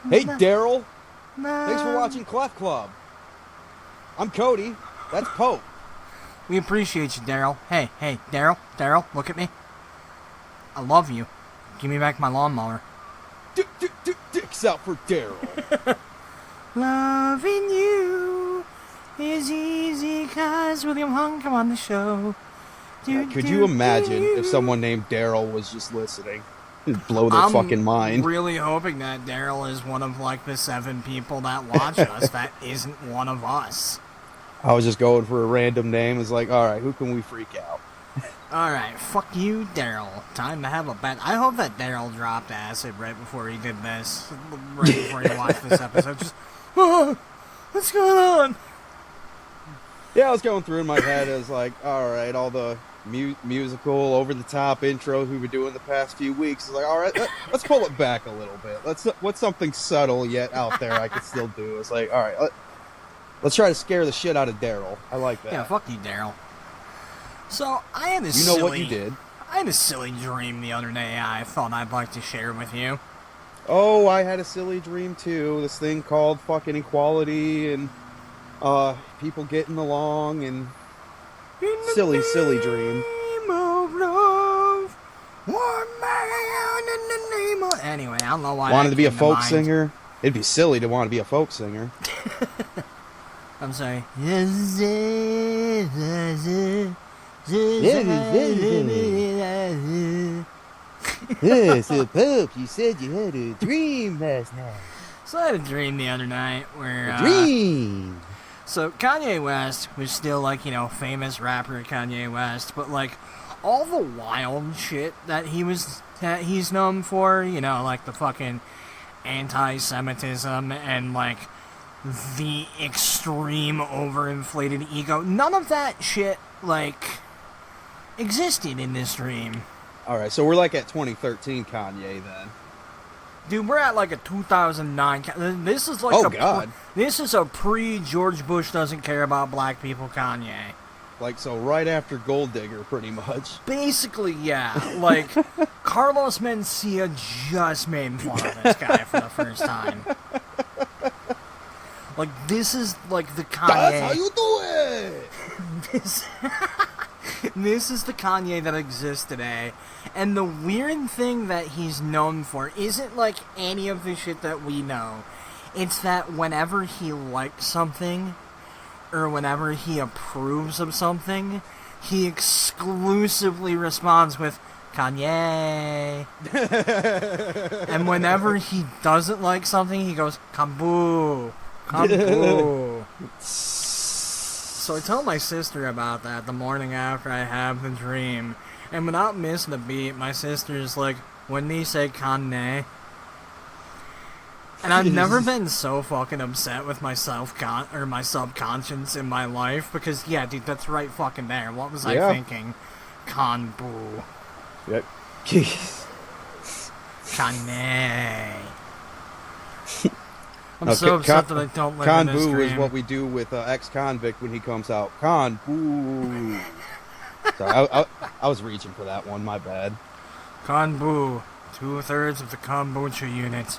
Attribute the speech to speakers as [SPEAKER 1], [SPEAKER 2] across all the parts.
[SPEAKER 1] Hey, Daryl. Thanks for watching Clef Club. I'm Cody. That's Pope.
[SPEAKER 2] We appreciate you, Daryl. Hey, Daryl, look at me. I love you. Give me back my lawnmower.
[SPEAKER 1] Dicks out for Daryl.
[SPEAKER 2] Loving you is easy 'cause William Hung come on the show.
[SPEAKER 1] Could you imagine if someone named Daryl was just listening? It'd blow their fucking mind.
[SPEAKER 2] I'm really hoping that Daryl is one of like the 7 people that watch us that isn't one of us.
[SPEAKER 1] I was just going for a random name. It's like, alright, who can we freak out?
[SPEAKER 2] Alright, fuck you, Daryl. Time to have a bet. I hope that Daryl dropped acid right before he did this. Right before he watched this episode. Just, what's going on?
[SPEAKER 1] Yeah, I was going through in my head. It was like, alright, all the musical, over-the-top intros we've been doing the past few weeks. It's like, alright, let's pull it back a little bit. What's something subtle yet out there I could still do? It's like, alright, let's try to scare the shit out of Daryl. I like that.
[SPEAKER 2] Yeah, fuck you, Daryl. So, I had
[SPEAKER 1] what you did.
[SPEAKER 2] I had a silly dream the other day I thought I'd like to share with you.
[SPEAKER 1] Oh, I had a silly dream too. This thing called fucking equality and people getting along and silly dream.
[SPEAKER 2] Of love, one man in the name of... Anyway, I don't know why.
[SPEAKER 1] Wanted to be a folk singer? It'd be silly to want to be a folk singer.
[SPEAKER 2] I'm sorry.
[SPEAKER 1] So, Pope, you said you had a dream last night.
[SPEAKER 2] So I had a dream the other night where...
[SPEAKER 1] dream!
[SPEAKER 2] So Kanye West was still, like, you know, famous rapper Kanye West, but, like, all the wild shit that he's known for, you know, like the fucking anti-Semitism and, like, the extreme overinflated ego, none of that shit, like, existed in this dream.
[SPEAKER 1] Alright, so we're like at 2013 Kanye then.
[SPEAKER 2] Dude, we're at like a 2009. This is like this is a pre-George Bush doesn't care about black people Kanye.
[SPEAKER 1] Like, so right after Gold Digger, pretty much.
[SPEAKER 2] Basically, yeah. Like, Carlos Mencia just made fun of this guy for the first time. Like, this is like the Kanye.
[SPEAKER 1] That's how you do it!
[SPEAKER 2] This is the Kanye that exists today. And the weird thing that he's known for isn't like any of the shit that we know. It's that whenever he likes something, or whenever he approves of something, he exclusively responds with Kanye. And whenever he doesn't like something, he goes, Kambu. Kambu. So I tell my sister about that the morning after I have the dream, and without missing a beat, my sister's like, wouldn't he say Kanye? And I've never been so fucking upset with my my subconscious in my life, because yeah, dude, that's right fucking there. What was I thinking? Kanbu.
[SPEAKER 1] Yep.
[SPEAKER 2] Kanye. I'm so upset that I don't live in this dream.
[SPEAKER 1] Kanbu is what we do with ex-convict when he comes out. Kanbu. Sorry, I was reaching for that one. My bad.
[SPEAKER 2] Kanbu. 2/3 of the kombucha unit.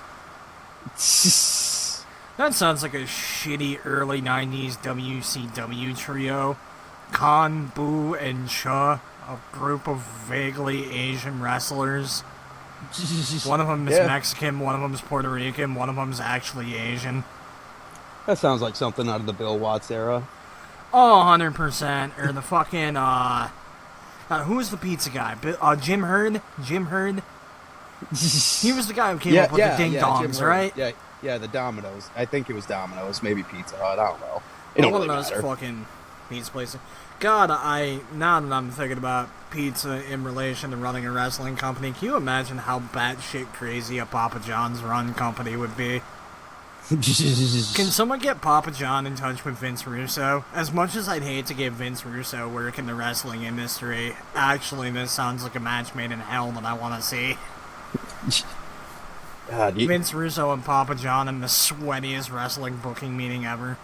[SPEAKER 2] That sounds like a shitty early 90s WCW trio. Kanbu and Cha, a group of vaguely Asian wrestlers. One of them is Mexican, one of them is Puerto Rican, one of them is actually Asian.
[SPEAKER 1] That sounds like something out of the Bill Watts era.
[SPEAKER 2] Oh, 100%. Or the fucking, who's the pizza guy? Jim Herd? Jim Herd? He was the guy who came up with the ding-dongs, right?
[SPEAKER 1] Yeah, the Domino's. I think it was Domino's, maybe Pizza Hut, I don't know.
[SPEAKER 2] One of those fucking pizza places. God, now that I'm thinking about pizza in relation to running a wrestling company, can you imagine how batshit crazy a Papa John's run company would be? Can someone get Papa John in touch with Vince Russo? As much as I'd hate to give Vince Russo work in the wrestling industry, actually this sounds like a match made in hell that I want to see. Vince Russo and Papa John in the sweatiest wrestling booking meeting ever.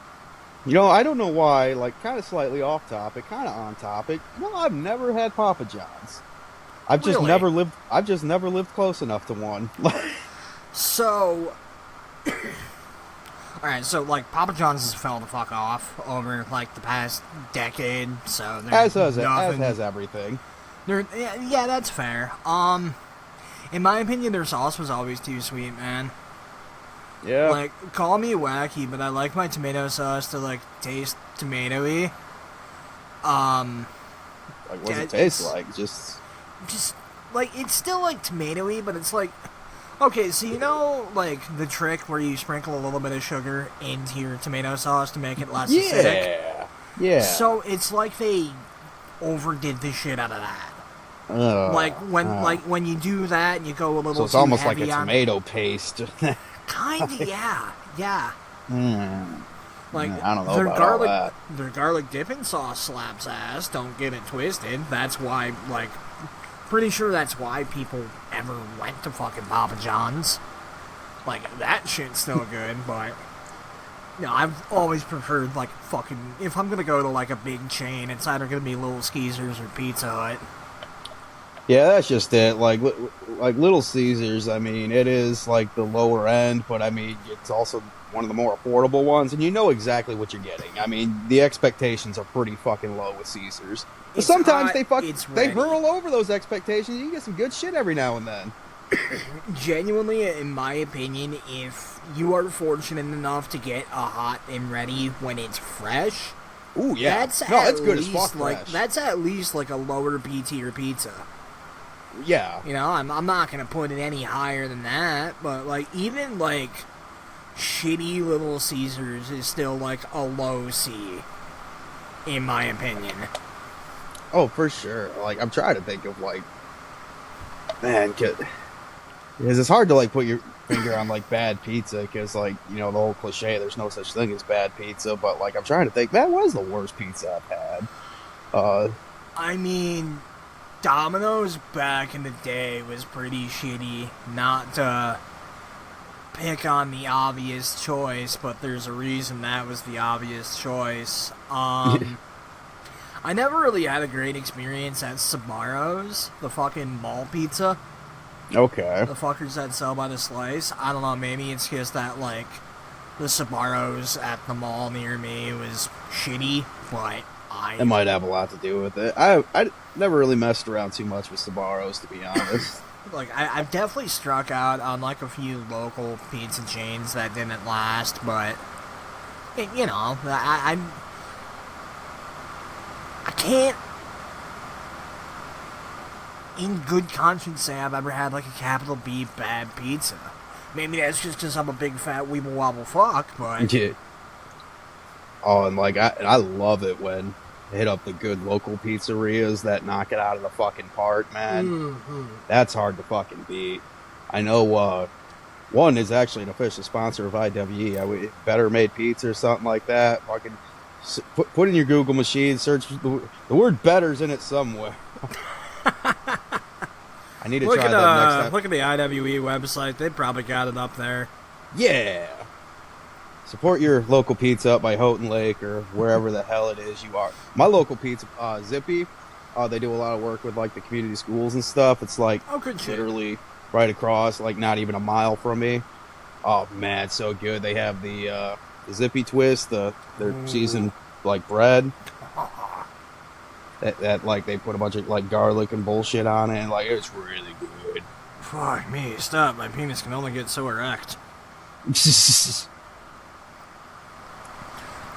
[SPEAKER 1] You know, I don't know why, like, kind of slightly off topic, kind of on topic. You know, I've never had Papa John's. I've just never lived close enough to one.
[SPEAKER 2] So, Alright, so, like, Papa John's has fell the fuck off over, like, the past decade, so
[SPEAKER 1] As
[SPEAKER 2] there's
[SPEAKER 1] has,
[SPEAKER 2] nothing...
[SPEAKER 1] everything.
[SPEAKER 2] Yeah, that's fair. In my opinion, their sauce was always too sweet, man.
[SPEAKER 1] Yeah.
[SPEAKER 2] Like, call me wacky, but I like my tomato sauce to, like, taste tomatoey.
[SPEAKER 1] Like, what does it taste like? Just,
[SPEAKER 2] like, it's still, like, tomatoey, but it's like... Okay, so you know, like, the trick where you sprinkle a little bit of sugar into your tomato sauce to make it less acidic?
[SPEAKER 1] Yeah.
[SPEAKER 2] So it's like they overdid the shit out of that. Like when you do that and you go a little
[SPEAKER 1] so it's
[SPEAKER 2] too
[SPEAKER 1] almost like
[SPEAKER 2] heavy
[SPEAKER 1] a
[SPEAKER 2] on
[SPEAKER 1] tomato paste.
[SPEAKER 2] Kinda, yeah. Like
[SPEAKER 1] I don't know
[SPEAKER 2] their
[SPEAKER 1] about
[SPEAKER 2] garlic,
[SPEAKER 1] all that.
[SPEAKER 2] their garlic dipping sauce slaps ass. Don't get it twisted. That's why, like, pretty sure that's why people ever went to fucking Papa John's. Like that shit's still good, but no, I've always preferred like fucking. If I'm gonna go to like a big chain, it's either gonna be Little Caesars or Pizza Hut.
[SPEAKER 1] Yeah, that's just it. Like Little Caesars, I mean, it is like the lower end, but I mean, it's also one of the more affordable ones, and you know exactly what you're getting. I mean, the expectations are pretty fucking low with Caesars. But
[SPEAKER 2] It's
[SPEAKER 1] sometimes
[SPEAKER 2] hot,
[SPEAKER 1] they
[SPEAKER 2] ready.
[SPEAKER 1] hurl over those expectations. You get some good shit every now and then.
[SPEAKER 2] Genuinely, in my opinion, if you are fortunate enough to get a hot and ready when it's fresh,
[SPEAKER 1] Ooh, yeah.
[SPEAKER 2] that's
[SPEAKER 1] it's good
[SPEAKER 2] least,
[SPEAKER 1] as fuck
[SPEAKER 2] like
[SPEAKER 1] fresh.
[SPEAKER 2] that's at least like a lower B tier pizza.
[SPEAKER 1] Yeah.
[SPEAKER 2] You know, I'm not gonna put it any higher than that, but like even like shitty Little Caesars is still like a low C, in my opinion.
[SPEAKER 1] Oh, for sure. Like, I'm trying to think of, like, man, because it's hard to, like, put your finger on, like, bad pizza, because, like, you know, the whole cliche, there's no such thing as bad pizza, but, like, I'm trying to think, that was the worst pizza I've had.
[SPEAKER 2] I mean, Domino's back in the day was pretty shitty. Not to pick on the obvious choice, but there's a reason that was the obvious choice. I never really had a great experience at Sbarro's, the fucking mall pizza.
[SPEAKER 1] Okay.
[SPEAKER 2] The fuckers that sell by the slice. I don't know, maybe it's just that, like, the Sbarro's at the mall near me was shitty, but
[SPEAKER 1] It might have a lot to do with it. I never really messed around too much with Sbarro's, to be honest.
[SPEAKER 2] Like, I've definitely struck out on, like, a few local pizza chains that didn't last, but, you know, I can't, in good conscience, say I've ever had, like, a capital B bad pizza. Maybe that's just because I'm a big fat weeble wobble fuck, but...
[SPEAKER 1] Yeah. Oh, and, like, I love it when I hit up the good local pizzerias that knock it out of the fucking park, man.
[SPEAKER 2] Mm-hmm.
[SPEAKER 1] That's hard to fucking beat. I know, one is actually an official sponsor of IWE. Better Made Pizza or something like that. Fucking put in your Google machine, search the word better's in it somewhere. I need to try that next time.
[SPEAKER 2] Look at the IWE website. They probably got it up there.
[SPEAKER 1] Yeah. Support your local pizza up by Houghton Lake or wherever the hell it is you are. My local pizza, Zippy, they do a lot of work with, like, the community schools and stuff. It's, like, literally right across, like, not even a mile from me. Oh, man, it's so good. They have the Zippy Twist, their seasoned, like, bread. That, like, they put a bunch of, like, garlic and bullshit on it, and, like, it's really good.
[SPEAKER 2] Fuck me, stop. My penis can only get so erect.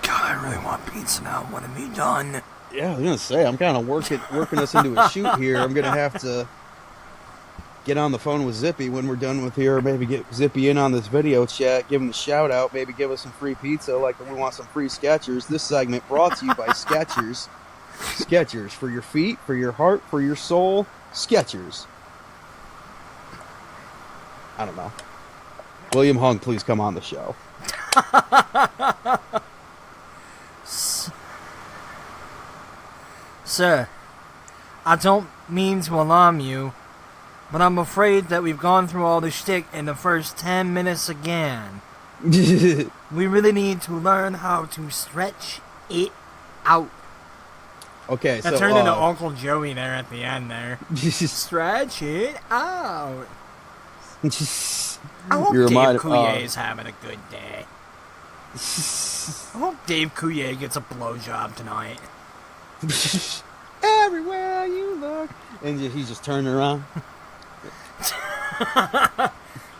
[SPEAKER 2] God, I really want pizza now. When am I done?
[SPEAKER 1] Yeah, I was gonna say, I'm kind of working us into a shoot here. I'm gonna have to get on the phone with Zippy when we're done with here, or maybe get Zippy in on this video chat, give him a shout out, maybe give us some free pizza, like we want some free Skechers. This segment brought to you by Skechers. Skechers, for your feet, for your heart, for your soul. Skechers. I don't know. William Hung, please come on the show.
[SPEAKER 2] Sir, I don't mean to alarm you, but I'm afraid that we've gone through all the shtick in the first 10 minutes again. We really need to learn how to stretch it out.
[SPEAKER 1] Okay, so...
[SPEAKER 2] That turned into Uncle Joey there at the end there. Stretch it out. I hope
[SPEAKER 1] You
[SPEAKER 2] Dave
[SPEAKER 1] remind-
[SPEAKER 2] Coulier is having a good day. I hope Dave Coulier gets a blowjob tonight.
[SPEAKER 1] Everywhere you look, and he's just turning around.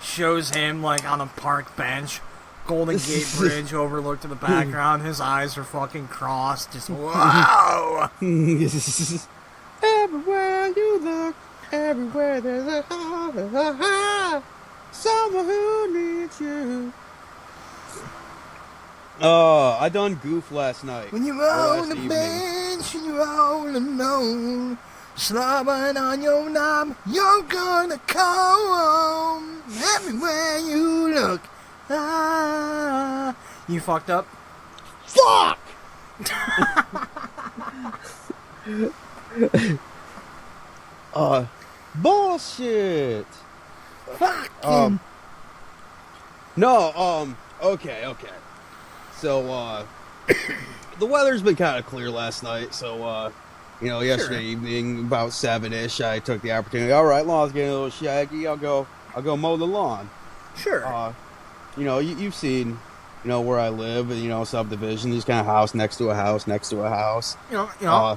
[SPEAKER 2] Shows him like on a park bench, Golden Gate Bridge overlooked in the background. His eyes are fucking crossed. Just wow.
[SPEAKER 1] Everywhere you look, everywhere there's a someone who needs you. Oh, I done goof last night.
[SPEAKER 2] When you're
[SPEAKER 1] last
[SPEAKER 2] on the
[SPEAKER 1] evening.
[SPEAKER 2] bench and you're all alone, slobbering on your knob, you're gonna come everywhere you look. Ah. You fucked up?
[SPEAKER 1] Fuck! Bullshit.
[SPEAKER 2] Fucking.
[SPEAKER 1] No, okay. So, the weather's been kind of clear last night, so, yesterday evening, about 7-ish, I took the opportunity. All right, lawn's getting a little shaggy. I'll go mow the lawn.
[SPEAKER 2] Sure.
[SPEAKER 1] You've seen, where I live, subdivision, these kind of house next to a house, next to a house.
[SPEAKER 2] Yeah.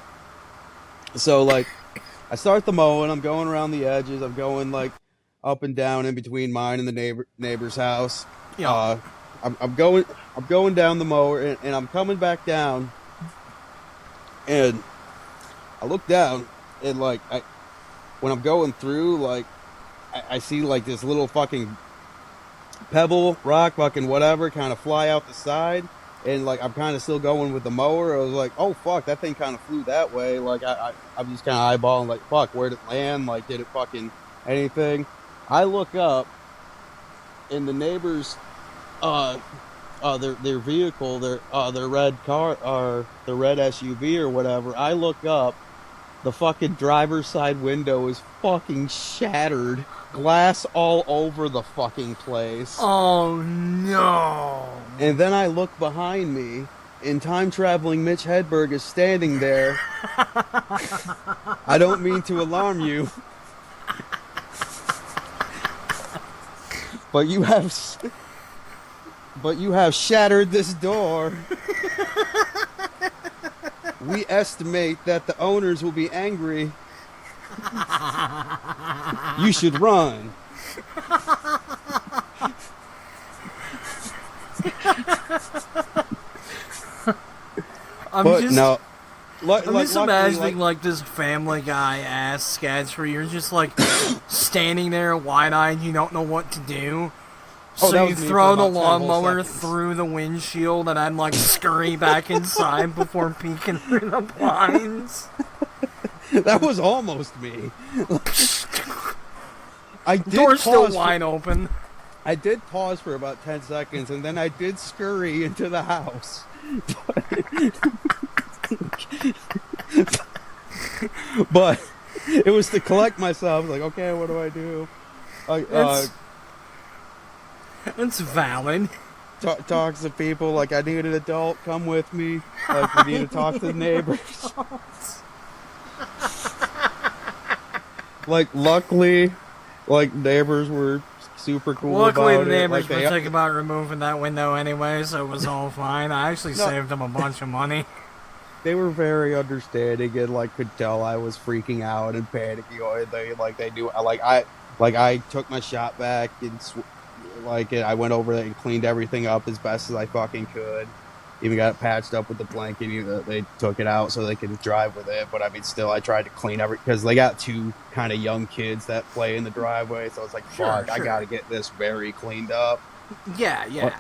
[SPEAKER 1] So, like, I start the mowing, I'm going around the edges, I'm going, like, up and down in between mine and the neighbor's house.
[SPEAKER 2] Yeah.
[SPEAKER 1] I'm going down the mower, and I'm coming back down, and I look down, and, like, when I'm going through, like, I see, like, this little fucking pebble, rock, fucking whatever, kind of fly out the side, and, like, I'm kind of still going with the mower. I was like, oh, fuck, that thing kind of flew that way. Like, I'm just kind of eyeballing, like, fuck, where'd it land? Like, did it fucking anything? I look up, and the neighbors, their vehicle, their red car, or the red SUV or whatever, I look up, the fucking driver's side window is fucking shattered. Glass all over the fucking place.
[SPEAKER 2] Oh no.
[SPEAKER 1] And then I look behind me, and time-traveling Mitch Hedberg is standing there. I don't mean to alarm you, but you have shattered this door. We estimate that the owners will be angry. You should run.
[SPEAKER 2] I'm just imagining like this Family Guy ass sketch where you're just like standing there wide-eyed, you don't know what to do. So you throw the lawnmower through the windshield and I'd like scurry back inside before peeking through the blinds.
[SPEAKER 1] That was almost me.
[SPEAKER 2] Door's still wide open.
[SPEAKER 1] I did pause for about 10 seconds, and then I did scurry into the house. But it was to collect myself. Like, okay, what do I do?
[SPEAKER 2] It's valid.
[SPEAKER 1] Talk to people. Like, I need an adult. Come with me. Like, we need to talk to the neighbors. Like, luckily, like, neighbors were super cool.
[SPEAKER 2] Luckily,
[SPEAKER 1] about
[SPEAKER 2] the neighbors
[SPEAKER 1] were
[SPEAKER 2] were thinking about removing that window anyway, so it was all fine. I actually saved them a bunch of money.
[SPEAKER 1] They were very understanding and like could tell I was freaking out and panicking. They knew I took my shot back and I went over there and cleaned everything up as best as I fucking could. Even got it patched up with the blanket. They took it out so they could drive with it. But I mean, still, I tried to clean because they got two kind of young kids that play in the driveway. So it's like, fuck, I got to get this very cleaned up.
[SPEAKER 2] Yeah.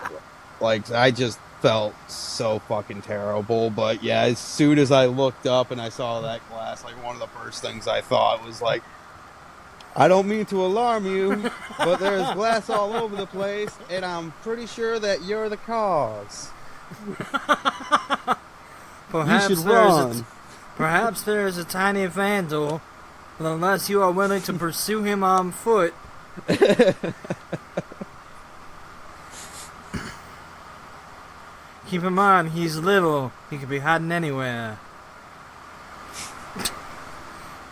[SPEAKER 1] Like, I just felt so fucking terrible. But yeah, as soon as I looked up and I saw that glass, like, one of the first things I thought was like, I don't mean to alarm you, but there's glass all over the place, and I'm pretty sure that you're the cause.
[SPEAKER 2] Perhaps there is a tiny vandal, but unless you are willing to pursue him on foot. Keep in mind, he's little. He could be hiding anywhere.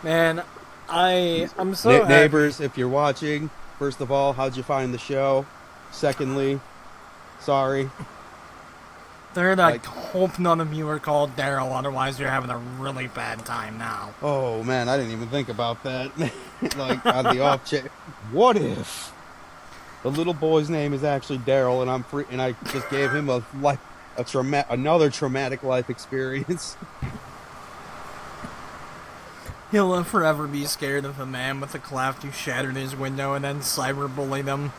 [SPEAKER 2] Man, I'm so
[SPEAKER 1] neighbors, if you're watching, First of all, how'd you find the show? Secondly, sorry.
[SPEAKER 2] Third, I hope none of you are called Daryl, otherwise you're having a really bad time now.
[SPEAKER 1] Oh man, I didn't even think about that. Like on the off chance, what if the little boy's name is actually Daryl, and I'm free, and I just gave him another traumatic life experience.
[SPEAKER 2] He'll forever be scared of the man with the cleft who shattered his window and then cyberbullied him.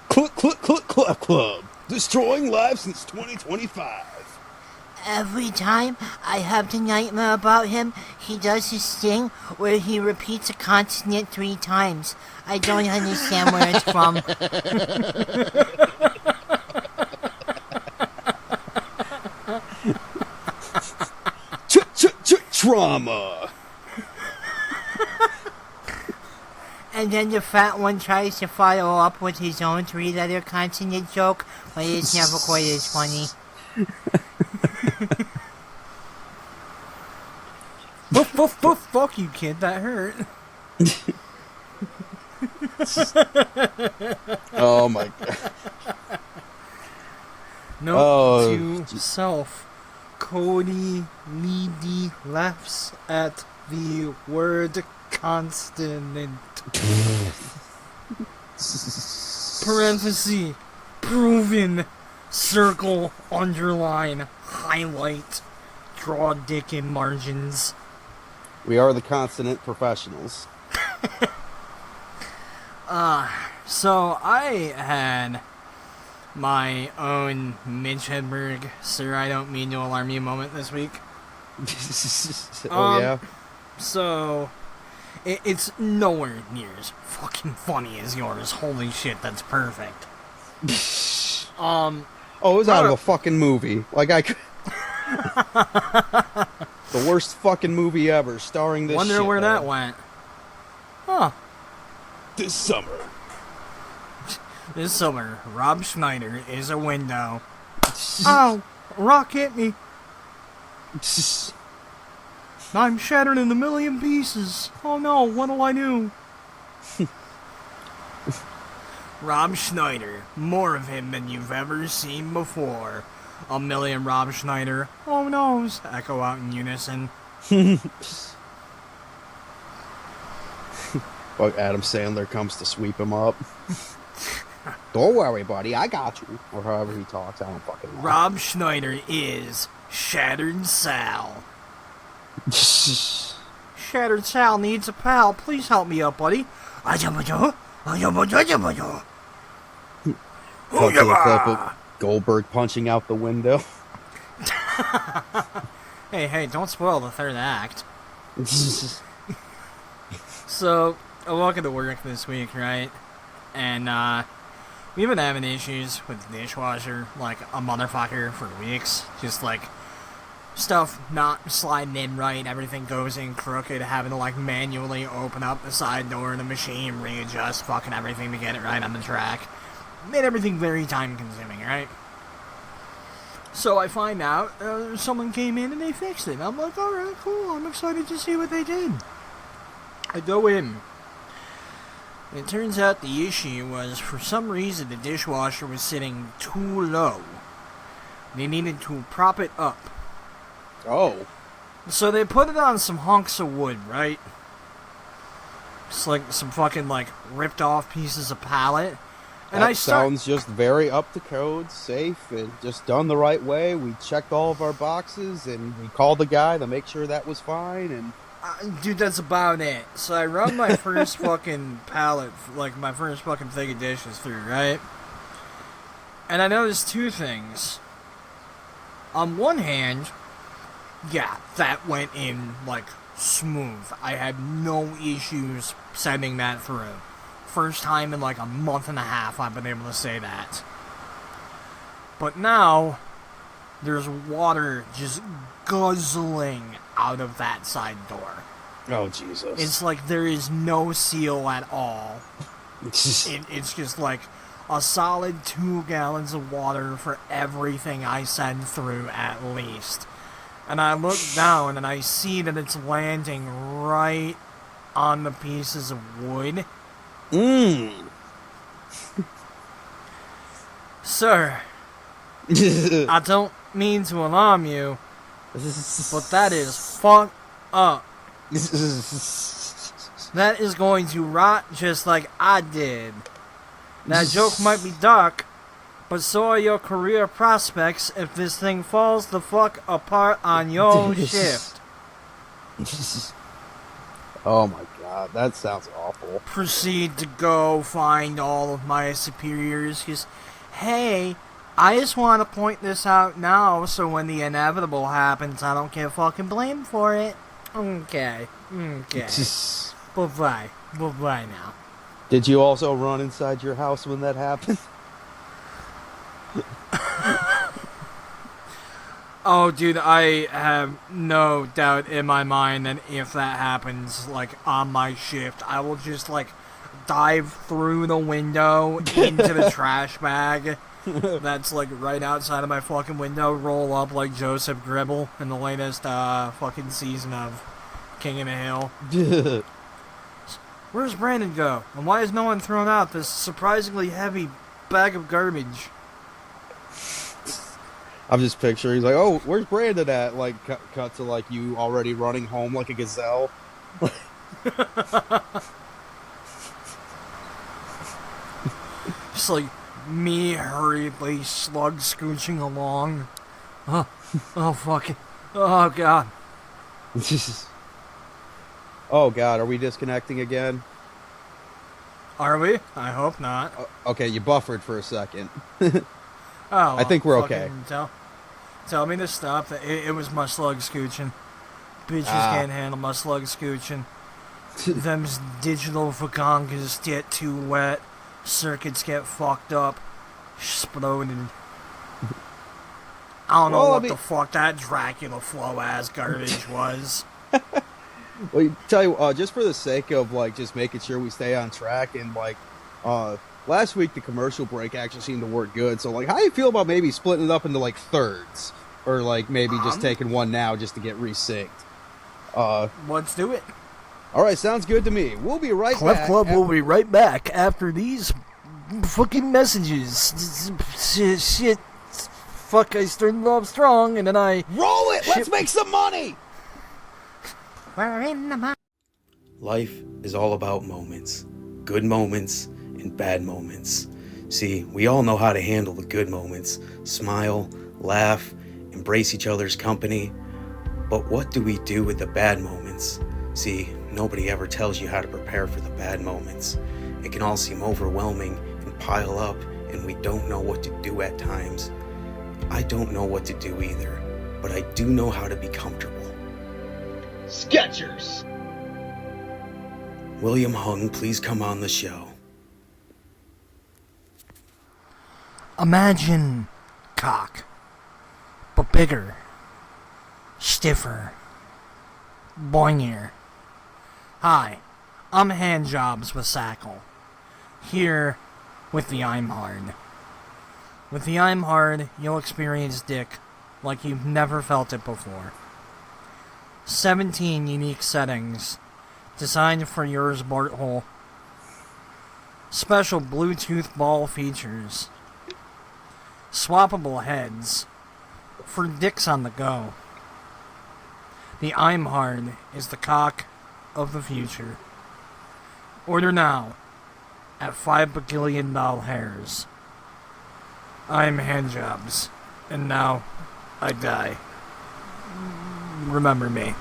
[SPEAKER 1] Club Club, destroying lives since 2025.
[SPEAKER 3] Every time I have the nightmare about him, he does this thing where he repeats a consonant 3 times. I don't understand where it's from.
[SPEAKER 1] Trauma.
[SPEAKER 3] And then the fat one tries to follow up with his own 3-letter consonant joke, but it's never quite as funny.
[SPEAKER 2] Fuck you, kid, that hurt.
[SPEAKER 1] Oh my god.
[SPEAKER 2] Note to self. Cody Needy laughs at the word consonant. Parenthesis. Proven. Circle. Underline. Highlight. Draw dick in margins.
[SPEAKER 1] We are the consonant professionals.
[SPEAKER 2] So I had my own Mitch Hedberg, sir, I don't mean to alarm you moment this week.
[SPEAKER 1] Yeah?
[SPEAKER 2] So, it's nowhere near as fucking funny as yours. Holy shit, that's perfect.
[SPEAKER 1] Oh, it was out of a fucking movie. Like, the worst fucking movie ever, starring this
[SPEAKER 2] Wonder
[SPEAKER 1] shit,
[SPEAKER 2] where
[SPEAKER 1] man.
[SPEAKER 2] that went. Huh.
[SPEAKER 1] This summer.
[SPEAKER 2] This summer, Rob Schneider is a window. Ow! A rock hit me. I'm shattered in a million pieces. Oh no, what'll I do? Rob Schneider. More of him than you've ever seen before. A million Rob Schneider. Oh no's. Echo out in unison.
[SPEAKER 1] Well, Adam Sandler comes to sweep him up. Don't worry, buddy, I got you. Or however he talks, I don't fucking know.
[SPEAKER 2] Rob Schneider is Shattered Sal. Shattered Sal needs a pal. Please help me up, buddy.
[SPEAKER 1] Cut to a clip of Goldberg punching out the window.
[SPEAKER 2] Hey, don't spoil the third act. So, I walk into work this week, right? And, we've been having issues with the dishwasher, like a motherfucker, for weeks. Just, like, stuff not sliding in right, everything goes in crooked, having to, like, manually open up the side door of the machine, readjust fucking everything to get it right on the track. Made everything very time-consuming, right? So I find out someone came in and they fixed it. I'm like, alright, cool, I'm excited to see what they did. I go in. It turns out the issue was, for some reason, the dishwasher was sitting too low. They needed to prop it up.
[SPEAKER 1] Oh.
[SPEAKER 2] So they put it on some hunks of wood, right? It's like some fucking, like, ripped off pieces of pallet. And
[SPEAKER 1] That sounds just very up to code, safe, and just done the right way. We checked all of our boxes, and we called the guy to make sure that was fine, and...
[SPEAKER 2] dude, that's about it. So I run my first fucking pallet, like my first fucking thing of dishes through, right? And I noticed two things. On one hand, yeah, that went in, like, smooth. I had no issues sending that through. First time in like a month and a half I've been able to say that. But now, there's water just guzzling out of that side door.
[SPEAKER 1] Oh, Jesus.
[SPEAKER 2] It's like there is no seal at all. It's just like a solid 2 gallons of water for everything I send through at least. And I look down and I see that it's landing right on the pieces of wood.
[SPEAKER 1] Mmm.
[SPEAKER 2] Sir, I don't mean to alarm you, but that is fucked up. That is going to rot just like I did. That joke might be dark, but so are your career prospects if this thing falls the fuck apart on your shift.
[SPEAKER 1] Oh my god, that sounds awful.
[SPEAKER 2] Proceed to go find all of my superiors, because, hey, I just want to point this out now so when the inevitable happens, I don't get fucking blamed for it. Okay. Bye-bye. Bye-bye now.
[SPEAKER 1] Did you also run inside your house when that happened?
[SPEAKER 2] Oh, dude, I have no doubt in my mind that if that happens, like, on my shift, I will just, like, dive through the window into the trash bag that's, like, right outside of my fucking window, roll up like Joseph Gribble in the latest, fucking season of King of the Hill. Where's Brandon go? And why has no one thrown out this surprisingly heavy bag of garbage?
[SPEAKER 1] I'm just picturing, he's like, oh, where's Brandon at? Like, cut to, like, you already running home like a gazelle.
[SPEAKER 2] Just like me hurriedly slug scooching along. Oh fuck it. Oh god.
[SPEAKER 1] Oh god, are we disconnecting again?
[SPEAKER 2] Are we? I hope not.
[SPEAKER 1] Okay, you buffered for a second.
[SPEAKER 2] Oh,
[SPEAKER 1] I think we're okay.
[SPEAKER 2] Tell me to stop. It was my slug scooching. Bitches can't handle my slug scooching. Them's digital fagongas get too wet. Circuits get fucked up. Exploded. I don't know what the fuck that Dracula flow ass garbage was.
[SPEAKER 1] Well, tell you, just for the sake of, like, just making sure we stay on track, and, like, last week the commercial break actually seemed to work good, so, like, how do you feel about maybe splitting it up into, like, thirds? Or, like, maybe just taking one now just to get resynced?
[SPEAKER 2] Let's do it.
[SPEAKER 1] Alright, sounds good to me. We'll be right
[SPEAKER 2] Clef
[SPEAKER 1] back.
[SPEAKER 2] Club will be right back after these fucking messages. Shit. Fuck, I started off strong, and then I...
[SPEAKER 1] Roll it! Let's make some money!
[SPEAKER 3] We're in the
[SPEAKER 4] Life is all about moments. Good moments and bad moments. See, we all know how to handle the good moments. Smile, laugh, embrace each other's company. But what do we do with the bad moments? See, nobody ever tells you how to prepare for the bad moments. It can all seem overwhelming and pile up, and we don't know what to do at times. I don't know what to do either, but I do know how to be comfortable.
[SPEAKER 1] Skechers!
[SPEAKER 4] William Hung, please come on the show.
[SPEAKER 2] Imagine cock, but bigger, stiffer, boingier. Hi, I'm Handjobs with Sackle, here with the I'm Hard. With the I'm Hard, you'll experience dick like you've never felt it before. 17 unique settings, designed for yours barthole. Special Bluetooth ball features. Swappable heads, for dicks on the go. The I'm Hard is the cock of the future. Order now at $5 billion hairs. I'm Handjobs, and now I die. Remember me.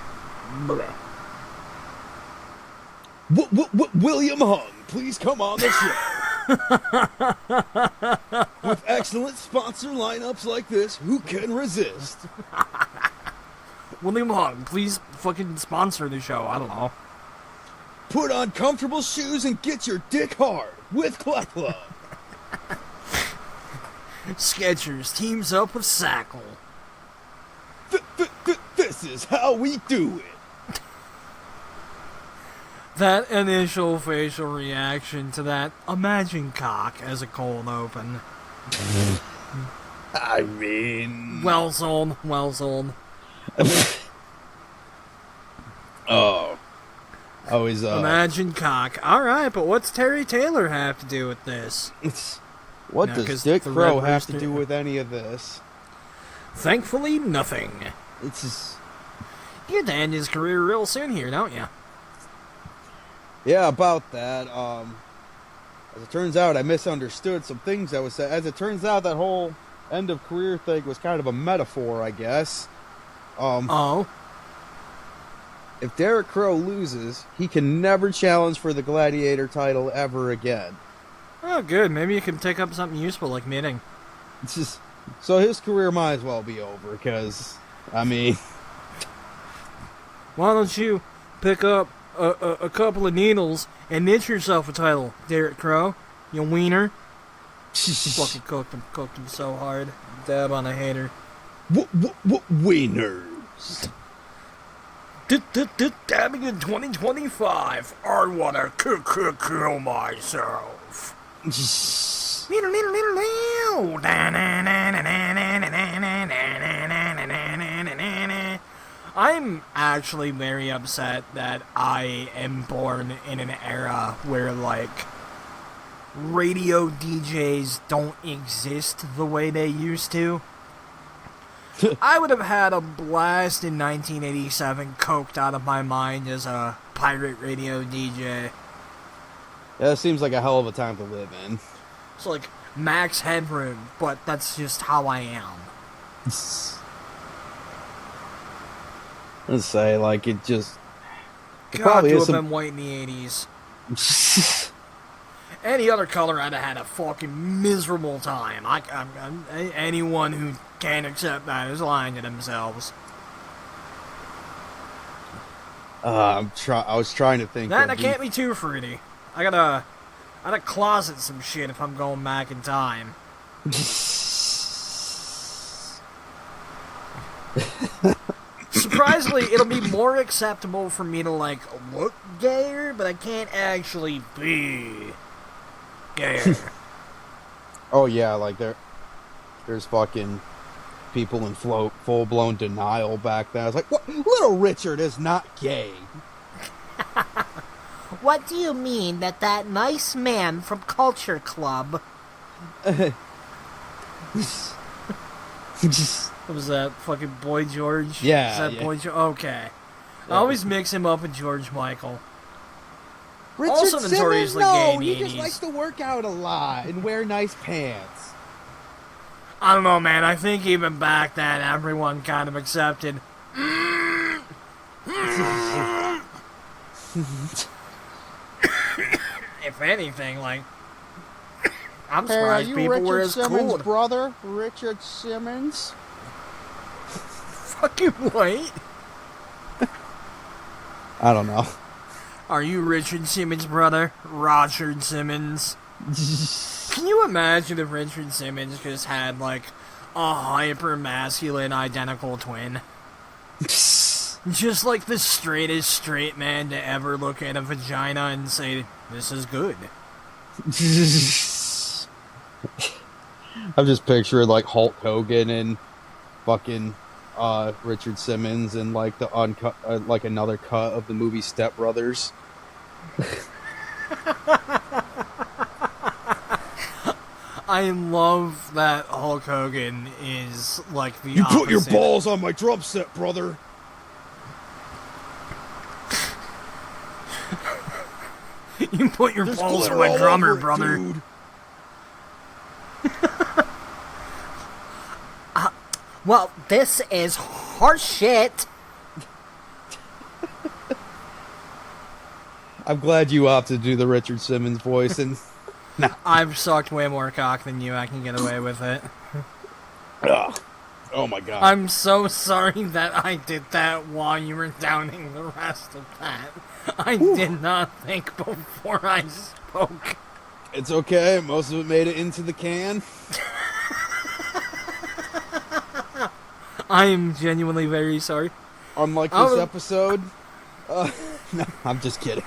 [SPEAKER 1] William Hung, please come on the show. With excellent sponsor lineups like this, who can resist?
[SPEAKER 2] William Hung, please fucking sponsor the show. I don't know.
[SPEAKER 1] Put on comfortable shoes and get your dick hard with Clef Club.
[SPEAKER 2] Skechers teams up with Sackle.
[SPEAKER 1] This is how we do it.
[SPEAKER 2] That initial facial reaction to that imagine cock as a cold open.
[SPEAKER 1] I mean...
[SPEAKER 2] Well sold, well sold.
[SPEAKER 1] Oh. Always,
[SPEAKER 2] Imagine cock. Alright, but what's Terry Taylor have to do with this?
[SPEAKER 1] what
[SPEAKER 2] No,
[SPEAKER 1] does
[SPEAKER 2] 'cause
[SPEAKER 1] Dick
[SPEAKER 2] the
[SPEAKER 1] Crow
[SPEAKER 2] Red
[SPEAKER 1] have to
[SPEAKER 2] Rooster-
[SPEAKER 1] do with any of this?
[SPEAKER 2] Thankfully, nothing.
[SPEAKER 1] It's just,
[SPEAKER 2] You get to end his career real soon here, don't you?
[SPEAKER 1] yeah, about that. As it turns out, I misunderstood some things that was said. As it turns out, that whole end of career thing was kind of a metaphor, I guess.
[SPEAKER 2] Oh.
[SPEAKER 1] If Derek Crow loses, he can never challenge for the Gladiator title ever again.
[SPEAKER 2] Oh, good. Maybe you can take up something useful like knitting.
[SPEAKER 1] It's just, so his career might as well be over, because, I mean...
[SPEAKER 2] Why don't you pick up a couple of needles and knit yourself a title, Derek Crow? You wiener. Fucking cooked him so hard. Dab on a hater.
[SPEAKER 1] Winners.
[SPEAKER 2] Dabbing in 2025. I wanna kill myself. I'm actually very upset that I am born in an era where, like, radio DJs don't exist the way they used to. I would have had a blast in 1987, coked out of my mind as a pirate radio DJ.
[SPEAKER 1] Yeah, it seems like a hell of a time to live in.
[SPEAKER 2] It's like Max Headroom, but that's just how I am.
[SPEAKER 1] Let's say, like, it just... It
[SPEAKER 2] God,
[SPEAKER 1] probably
[SPEAKER 2] to
[SPEAKER 1] is
[SPEAKER 2] have
[SPEAKER 1] some...
[SPEAKER 2] been white in the 80s. Any other color, I'd have had a fucking miserable time. Anyone who can't accept that is lying to themselves.
[SPEAKER 1] I was trying to think
[SPEAKER 2] That
[SPEAKER 1] of
[SPEAKER 2] I can't be too fruity. I gotta closet some shit if I'm going back in time. Surprisingly, it'll be more acceptable for me to, like, look gayer, but I can't actually be gayer.
[SPEAKER 1] Oh yeah, like there's fucking people in full-blown denial back then. I was like, what? Little Richard is not gay.
[SPEAKER 3] What do you mean that nice man from Culture Club...
[SPEAKER 2] What was that? Fucking Boy George?
[SPEAKER 1] Yeah,
[SPEAKER 2] Is that
[SPEAKER 1] yeah.
[SPEAKER 2] Boy George? Okay. I always mix him up with George Michael.
[SPEAKER 1] Richard
[SPEAKER 2] Also
[SPEAKER 1] Simmons,
[SPEAKER 2] notoriously gay in the
[SPEAKER 1] he just
[SPEAKER 2] 80s.
[SPEAKER 1] likes to work out a lot and wear nice pants.
[SPEAKER 2] I don't know, man. I think even back then, everyone kind of accepted. If anything, like, I'm
[SPEAKER 1] Hey, are
[SPEAKER 2] surprised
[SPEAKER 1] you
[SPEAKER 2] people were
[SPEAKER 1] Richard
[SPEAKER 2] as
[SPEAKER 1] Simmons'
[SPEAKER 2] cool.
[SPEAKER 1] brother? Richard Simmons?
[SPEAKER 2] Fucking white.
[SPEAKER 1] I don't know.
[SPEAKER 2] Are you Richard Simmons' brother? Roger Simmons. Can you imagine if Richard Simmons just had, like, a hyper-masculine identical twin? Just like the straightest straight man to ever look at a vagina and say, this is good.
[SPEAKER 1] I'm just picturing like Hulk Hogan and fucking Richard Simmons and like the uncut, like another cut of the movie Step Brothers.
[SPEAKER 2] I love that Hulk Hogan is like the
[SPEAKER 1] You put your
[SPEAKER 2] opposite.
[SPEAKER 1] balls on my drum set, brother.
[SPEAKER 2] You put your
[SPEAKER 1] There's
[SPEAKER 2] balls on
[SPEAKER 1] glitter
[SPEAKER 2] my
[SPEAKER 1] all
[SPEAKER 2] drummer,
[SPEAKER 1] over it,
[SPEAKER 2] brother.
[SPEAKER 1] dude.
[SPEAKER 3] Well, this is horseshit.
[SPEAKER 1] I'm glad you opted to do the Richard Simmons voice, and
[SPEAKER 2] I've sucked way more cock than you. I can get away with it.
[SPEAKER 1] oh my god,
[SPEAKER 2] I'm so sorry that I did that while you were downing the rest of that. I did not think before I spoke.
[SPEAKER 1] it's okay. Most of it made it into the can.
[SPEAKER 2] I am genuinely very sorry.
[SPEAKER 1] Unlike
[SPEAKER 2] I
[SPEAKER 1] this
[SPEAKER 2] was-
[SPEAKER 1] episode. No, I'm just kidding.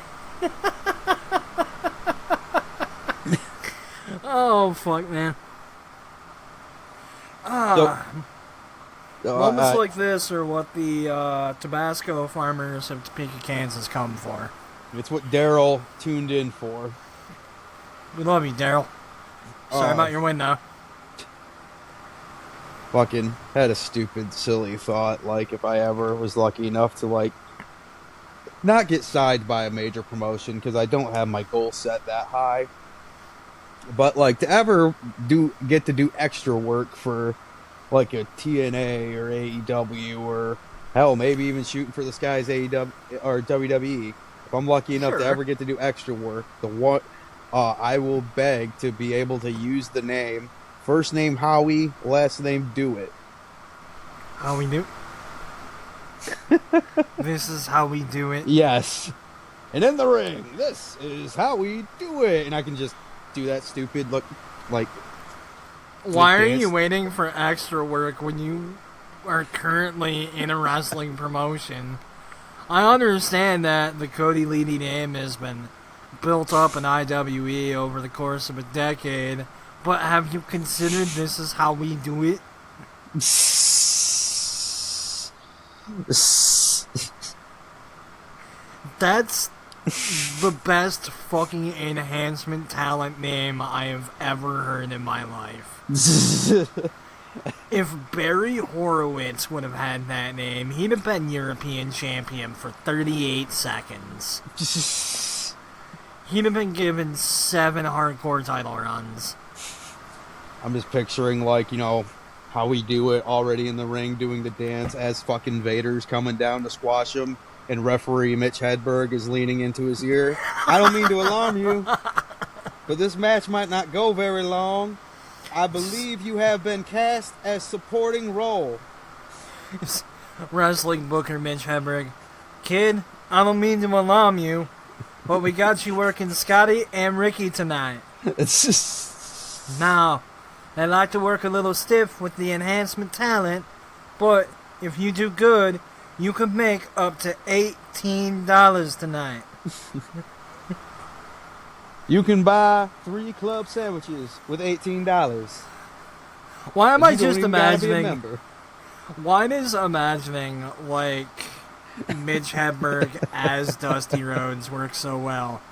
[SPEAKER 2] Oh, fuck, man. Moments like this are what the Tabasco farmers of Topeka, Kansas come for.
[SPEAKER 1] It's what Daryl tuned in for.
[SPEAKER 2] We love you, Daryl. Sorry about your win, though.
[SPEAKER 1] Fucking had a stupid, silly thought. Like, if I ever was lucky enough to, like, not get signed by a major promotion, because I don't have my goal set that high. But, like, to ever get to do extra work for, like, a TNA or AEW or, hell, maybe even shooting for the Skies AEW or WWE. If I'm lucky enough to ever get to do extra work, I will beg to be able to use the name, first name Howie, last name Do It.
[SPEAKER 2] How we do? This is how we do it.
[SPEAKER 1] Yes. And in the ring, this is how we do it. And I can just do that stupid look, like...
[SPEAKER 2] Why are
[SPEAKER 1] dance.
[SPEAKER 2] you waiting for extra work when you are currently in a wrestling promotion? I understand that the Cody Leedy name has been built up in IWE over the course of a decade, but have you considered this is how we do it? That's the best fucking enhancement talent name I have ever heard in my life. If Barry Horowitz would have had that name, he'd have been European champion for 38 seconds. He'd have been given 7 hardcore title runs.
[SPEAKER 1] I'm just picturing, like, you know, how we do it already in the ring, doing the dance as fucking Vader's coming down to squash him, and referee Mitch Hedberg is leaning into his ear. I don't mean to alarm you, but this match might not go very long. I believe you have been cast as supporting role.
[SPEAKER 2] Wrestling booker Mitch Hedberg. Kid, I don't mean to alarm you, but we got you working Scotty and Ricky tonight.
[SPEAKER 1] It's just...
[SPEAKER 2] Now, they like to work a little stiff with the enhancement talent, but if you do good, you could make up to $18 tonight.
[SPEAKER 1] You can buy 3 club sandwiches with $18.
[SPEAKER 2] Why am
[SPEAKER 1] You
[SPEAKER 2] I
[SPEAKER 1] don't
[SPEAKER 2] just
[SPEAKER 1] even gotta be a
[SPEAKER 2] imagining...
[SPEAKER 1] member.
[SPEAKER 2] Why does imagining, like, Mitch Hedberg as Dusty Rhodes work so well?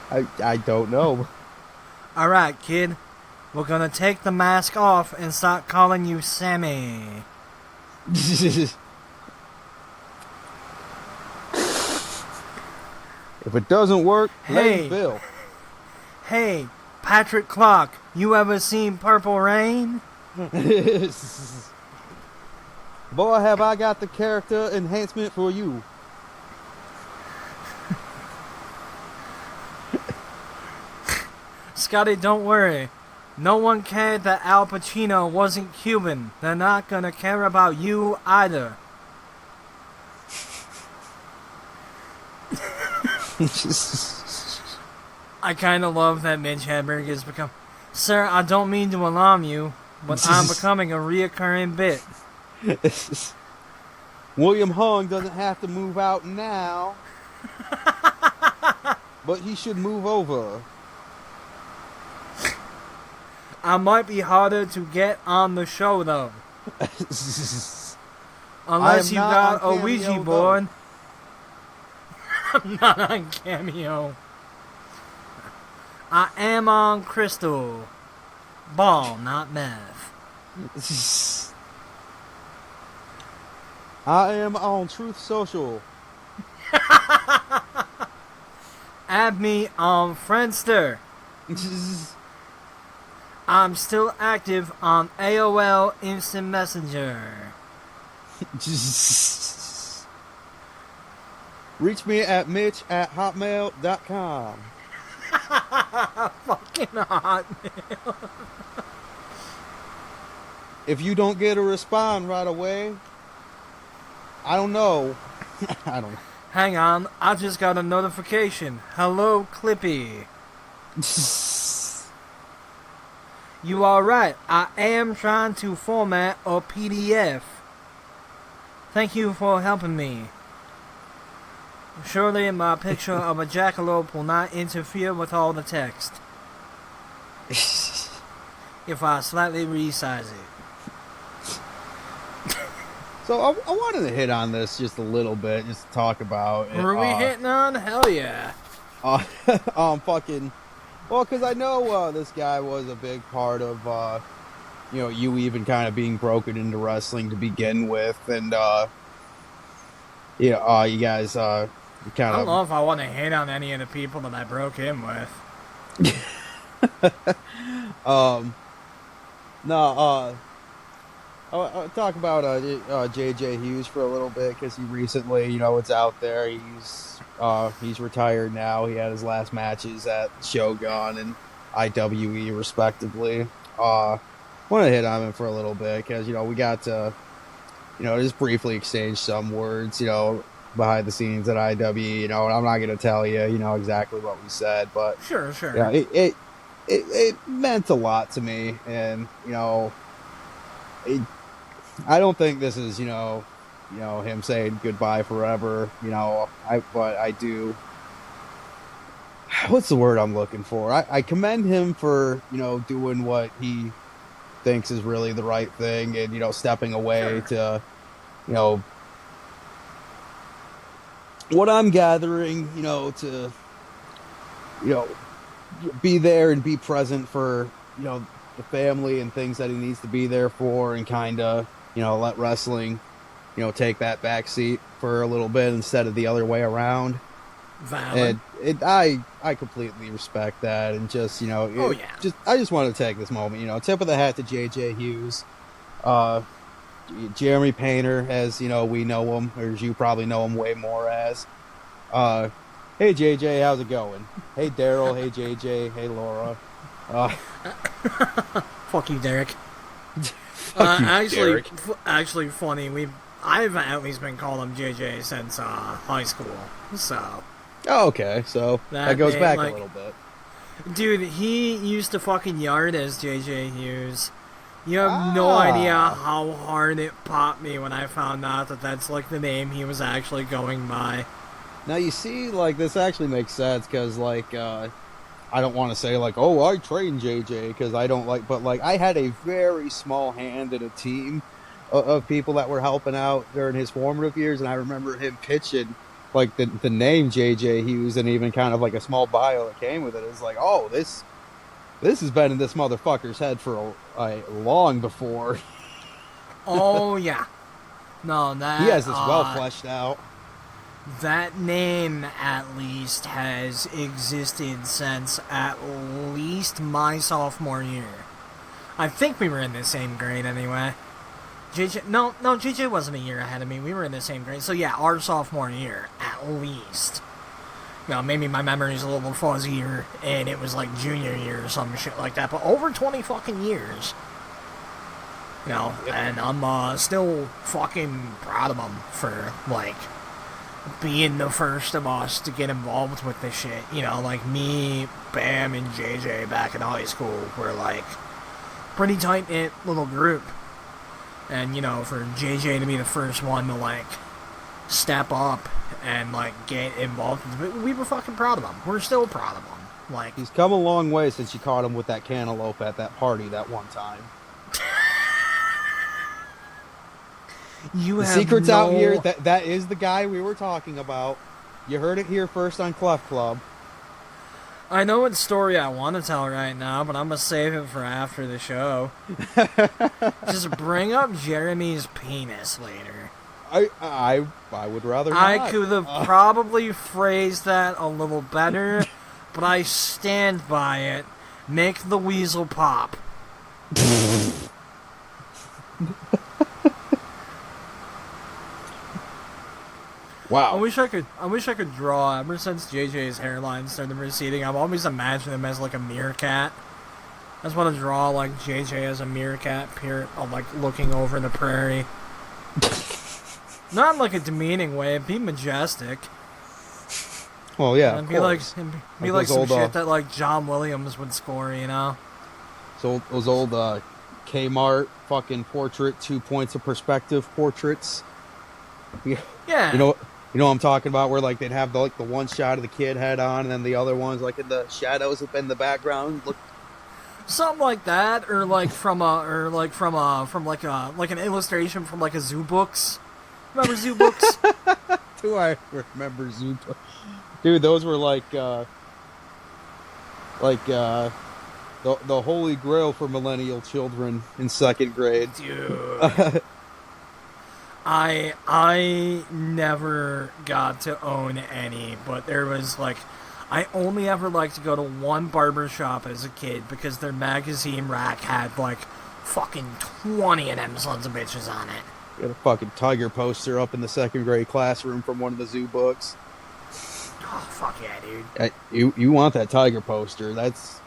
[SPEAKER 1] I don't know.
[SPEAKER 2] Alright, kid. We're gonna take the mask off and start calling you Sammy.
[SPEAKER 1] If it doesn't work,
[SPEAKER 2] Hey.
[SPEAKER 1] blame Bill.
[SPEAKER 2] Hey, Patrick Clark, you ever seen Purple Rain?
[SPEAKER 1] Boy, have I got the character enhancement for you.
[SPEAKER 2] Scotty, don't worry. No one cared that Al Pacino wasn't Cuban. They're not gonna care about you either. I kinda love that Mitch Hedberg has become... Sir, I don't mean to alarm you, but I'm becoming a reoccurring bit.
[SPEAKER 1] William Hung doesn't have to move out now. But he should move over.
[SPEAKER 2] I might be harder to get on the show, though. Unless you got a Ouija board. I'm not on Cameo. I am on Crystal. Ball, not meth.
[SPEAKER 1] I am on Truth Social.
[SPEAKER 2] Add me on Friendster. I'm still active on AOL Instant Messenger.
[SPEAKER 1] Reach me at mitch@hotmail.com.
[SPEAKER 2] Fucking hot.
[SPEAKER 1] If you don't get a response right away, I don't know. I don't know.
[SPEAKER 2] Hang on, I just got a notification. Hello, Clippy. You are right. I am trying to format a PDF. Thank you for helping me. Surely my picture of a jackalope will not interfere with all the text. If I slightly resize it.
[SPEAKER 1] So I wanted to hit on this just a little bit, just to talk about it.
[SPEAKER 2] Were we hitting on? Hell yeah.
[SPEAKER 1] Fucking, well, because I know this guy was a big part of, you even kind of being broken into wrestling to begin with, and you guys kind
[SPEAKER 2] I don't
[SPEAKER 1] of.
[SPEAKER 2] know if I want to hit on any of the people that I broke in with.
[SPEAKER 1] No, I'll talk about JJ Hughes for a little bit because he recently, it's out there. He's retired now. He had his last matches at Shogun and IWE respectively. Want to hit on him for a little bit because we got to, just briefly exchange some words, behind the scenes at IWE. And I'm not going to tell you, exactly what we said, but
[SPEAKER 2] Sure.
[SPEAKER 1] yeah, it meant a lot to me, and I don't think this is him saying goodbye forever. But I do. What's the word I'm looking for? I commend him for doing what he thinks is really the right thing, and stepping away to what I'm gathering, to be there and be present for the family and things that he needs to be there for, and kind of let wrestling take that back seat for a little bit instead of the other way around.
[SPEAKER 2] Valid.
[SPEAKER 1] And I completely respect that, and just I just want to take this moment, tip of the hat to JJ Hughes, Jeremy Painter, as we know him, or as you probably know him way more as. Hey JJ, how's it going? Hey Daryl, hey JJ, hey Laura.
[SPEAKER 2] Fuck you, Derek.
[SPEAKER 1] Fuck you, Derek.
[SPEAKER 2] Actually, funny. I've at least been calling him JJ since high school. So.
[SPEAKER 1] Oh, okay, so that goes
[SPEAKER 2] name,
[SPEAKER 1] back a little bit.
[SPEAKER 2] Dude, he used to fucking yard as JJ Hughes. You have no idea how hard it popped me when I found out that that's like the name he was actually going by.
[SPEAKER 1] Now you see, this actually makes sense because, I don't want to say oh, I trained JJ because I don't but I had a very small hand in a team of people that were helping out during his formative years, and I remember him pitching the name JJ Hughes, and even kind of a small bio that came with it. It's oh, this has been in this motherfucker's head for long before.
[SPEAKER 2] Oh yeah, no, that
[SPEAKER 1] he has this well fleshed out.
[SPEAKER 2] That name, at least, has existed since at least my sophomore year. I think we were in the same grade anyway. JJ wasn't a year ahead of me. We were in the same grade. So yeah, our sophomore year, at least. Maybe my memory's a little fuzzier, and it was junior year or some shit like that. But over 20 fucking years. And I'm still fucking proud of him for, being the first of us to get involved with this shit. Me, Bam, and JJ back in high school were, pretty tight-knit little group. And, for JJ to be the first one to, step up and, get involved with it, we were fucking proud of him. We're still proud of him.
[SPEAKER 1] He's come a long way since you caught him with that cantaloupe at that party that one time.
[SPEAKER 2] The
[SPEAKER 1] secret's out here. That is the guy we were talking about. You heard it here first on Clef Club.
[SPEAKER 2] I know what story I want to tell right now, but I'm going to save it for after the show. Just bring up Jeremy's penis later.
[SPEAKER 1] I would rather not.
[SPEAKER 2] I could have probably phrased that a little better, but I stand by it. Make the weasel pop.
[SPEAKER 1] Wow.
[SPEAKER 2] I wish I could draw. Ever since JJ's hairline started receding, I've always imagined him as a meerkat. I just want to draw JJ as a meerkat, looking over the prairie. Not in a demeaning way, it'd be majestic.
[SPEAKER 1] Well, yeah,
[SPEAKER 2] it'd be some old, shit that John Williams would score,
[SPEAKER 1] So those old Kmart fucking portrait, 2 points of perspective portraits.
[SPEAKER 2] Yeah.
[SPEAKER 1] You know what I'm talking about, where they'd have the one shot of the kid head on, and then the other ones in the shadows up in the background. Look.
[SPEAKER 2] Something like that, or like from like an illustration from like a Zoo Books. Remember Zoo Books?
[SPEAKER 1] Do I remember Zoo? Dude, those were like the holy grail for millennial children in second grade.
[SPEAKER 2] Dude. I never got to own any, but there was like, I only ever liked to go to one barber shop as a kid because their magazine rack had like fucking 20 of them sons of bitches on it.
[SPEAKER 1] You got a fucking tiger poster up in the second grade classroom from one of the Zoo Books.
[SPEAKER 2] Oh fuck yeah, dude!
[SPEAKER 1] You want that tiger poster? That's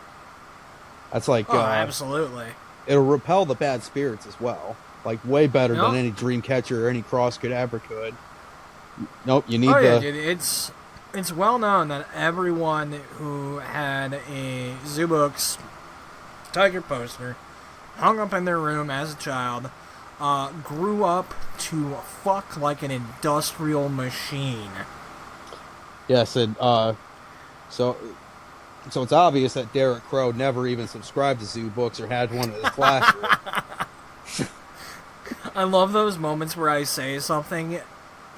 [SPEAKER 1] like
[SPEAKER 2] absolutely.
[SPEAKER 1] It'll repel the bad spirits as well. Like way better than any dream catcher or any cross could ever could. Nope, you need
[SPEAKER 2] dude, it's well known that everyone who had a Zoo Books tiger poster hung up in their room as a child grew up to fuck like an industrial machine.
[SPEAKER 1] Yes, and so it's obvious that Derek Crow never even subscribed to Zoo Books or had one in his classroom.
[SPEAKER 2] I love those moments where I say something,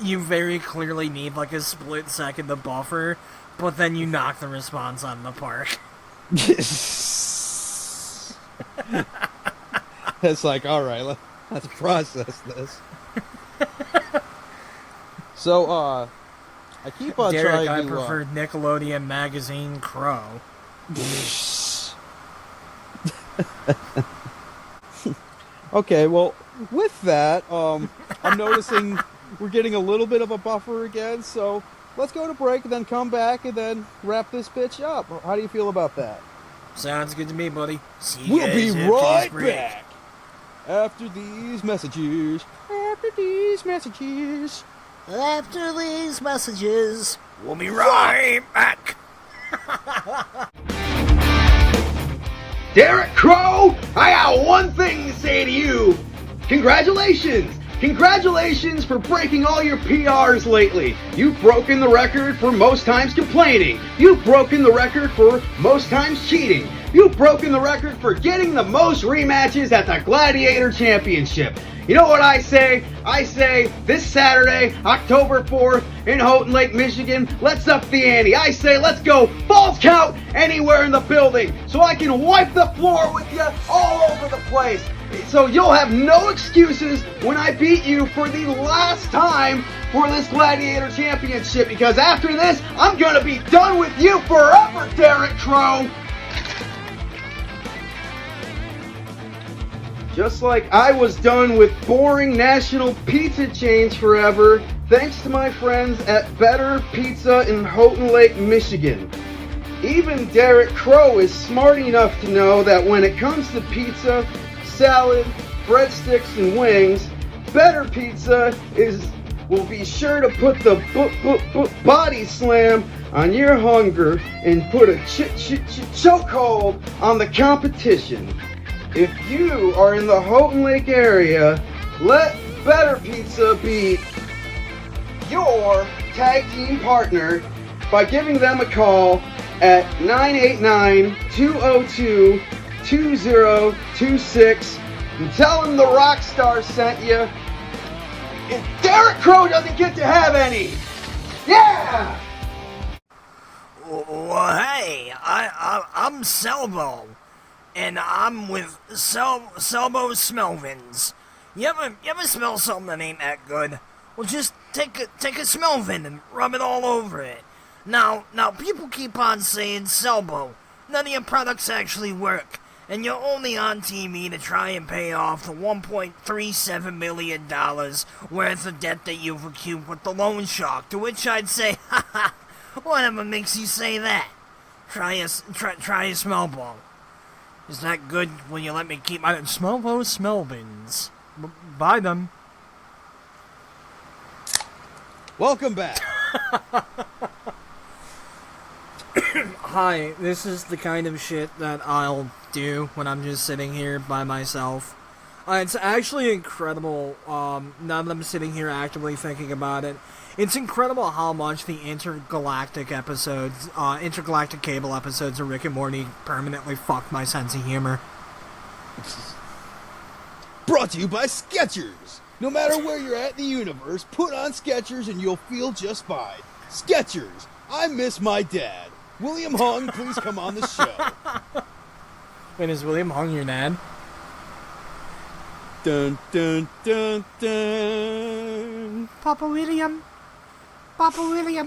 [SPEAKER 2] you very clearly need like a split second to buffer, but then you knock the response out of the park.
[SPEAKER 1] It's like, all right, let's process this. So, I keep on
[SPEAKER 2] Derek,
[SPEAKER 1] trying
[SPEAKER 2] I
[SPEAKER 1] to...
[SPEAKER 2] preferred Nickelodeon magazine Crow.
[SPEAKER 1] Okay, well, with that, I'm noticing we're getting a little bit of a buffer again, so let's go to break and then come back and then wrap this bitch up. How do you feel about that?
[SPEAKER 2] Sounds good to me, buddy. See you
[SPEAKER 1] We'll
[SPEAKER 2] guys
[SPEAKER 1] be
[SPEAKER 2] after
[SPEAKER 1] right
[SPEAKER 2] this break.
[SPEAKER 1] back after these messages. After these messages.
[SPEAKER 3] After these messages.
[SPEAKER 2] We'll be right back.
[SPEAKER 4] Derek Crow, I got one thing to say to you. Congratulations! Congratulations for breaking all your PRs lately. You've broken the record for most times complaining. You've broken the record for most times cheating. You've broken the record for getting the most rematches at the Gladiator Championship. You know what I say? I say this Saturday, October 4th, in Houghton Lake, Michigan, let's up the ante. I say let's go Falls Count anywhere in the building so I can wipe the floor with you all over the place. So you'll have no excuses when I beat you for the last time for this Gladiator Championship, because after this, I'm going to be done with you forever, Derek Crow. Just like I was done with boring national pizza chains forever, thanks to my friends at Better Pizza in Houghton Lake, Michigan. Even Derek Crow is smart enough to know that when it comes to pizza, salad, breadsticks, and wings, Better Pizza will be sure to put the body slam on your hunger and put a chokehold on the competition. If you are in the Houghton Lake area, let Better Pizza be your tag team partner by giving them a call at 989-202-2026 and tell them the Rockstar sent you. And Derek Crow doesn't get to have any. Yeah!
[SPEAKER 2] Well, hey, I'm Selbo. And I'm with Selbo Smellvins. You ever smell something that ain't that good? Well, just take a Smellvin and rub it all over it. Now people keep on saying Selbo. None of your products actually work, and you're only on TV to try and pay off the $1.37 million worth of debt that you've accrued with the loan shark. To which I'd say, haha, whatever makes you say that? Try a Smellbo. Is that good? Will you let me keep my Smellbo Smellvins? Buy them.
[SPEAKER 1] Welcome back.
[SPEAKER 2] Hi, this is the kind of shit that I'll do when I'm just sitting here by myself. It's actually incredible, now that I'm sitting here actively thinking about it. It's incredible how much the intergalactic cable episodes of Rick and Morty permanently fucked my sense of humor.
[SPEAKER 1] Brought to you by Skechers. No matter where you're at in the universe, put on Skechers and you'll feel just fine. Skechers. I miss my dad. William Hung, please come on the show.
[SPEAKER 2] Wait, is William Hung your dad?
[SPEAKER 1] Dun dun dun dun.
[SPEAKER 3] Papa William,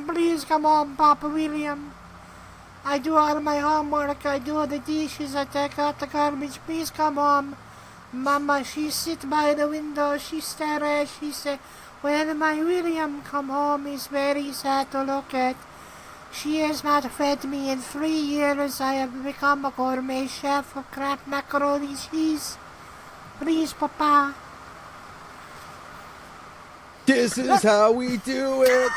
[SPEAKER 3] please come on, Papa William. I do all my homework, I do the dishes, I take out the garbage, please come home. Mama, she sit by the window, she stare, she say, when my William come home, he's very sad to look at. She has not fed me in 3 years, I have become a gourmet chef of Kraft macaroni cheese. Please, Papa.
[SPEAKER 1] This is how we do it.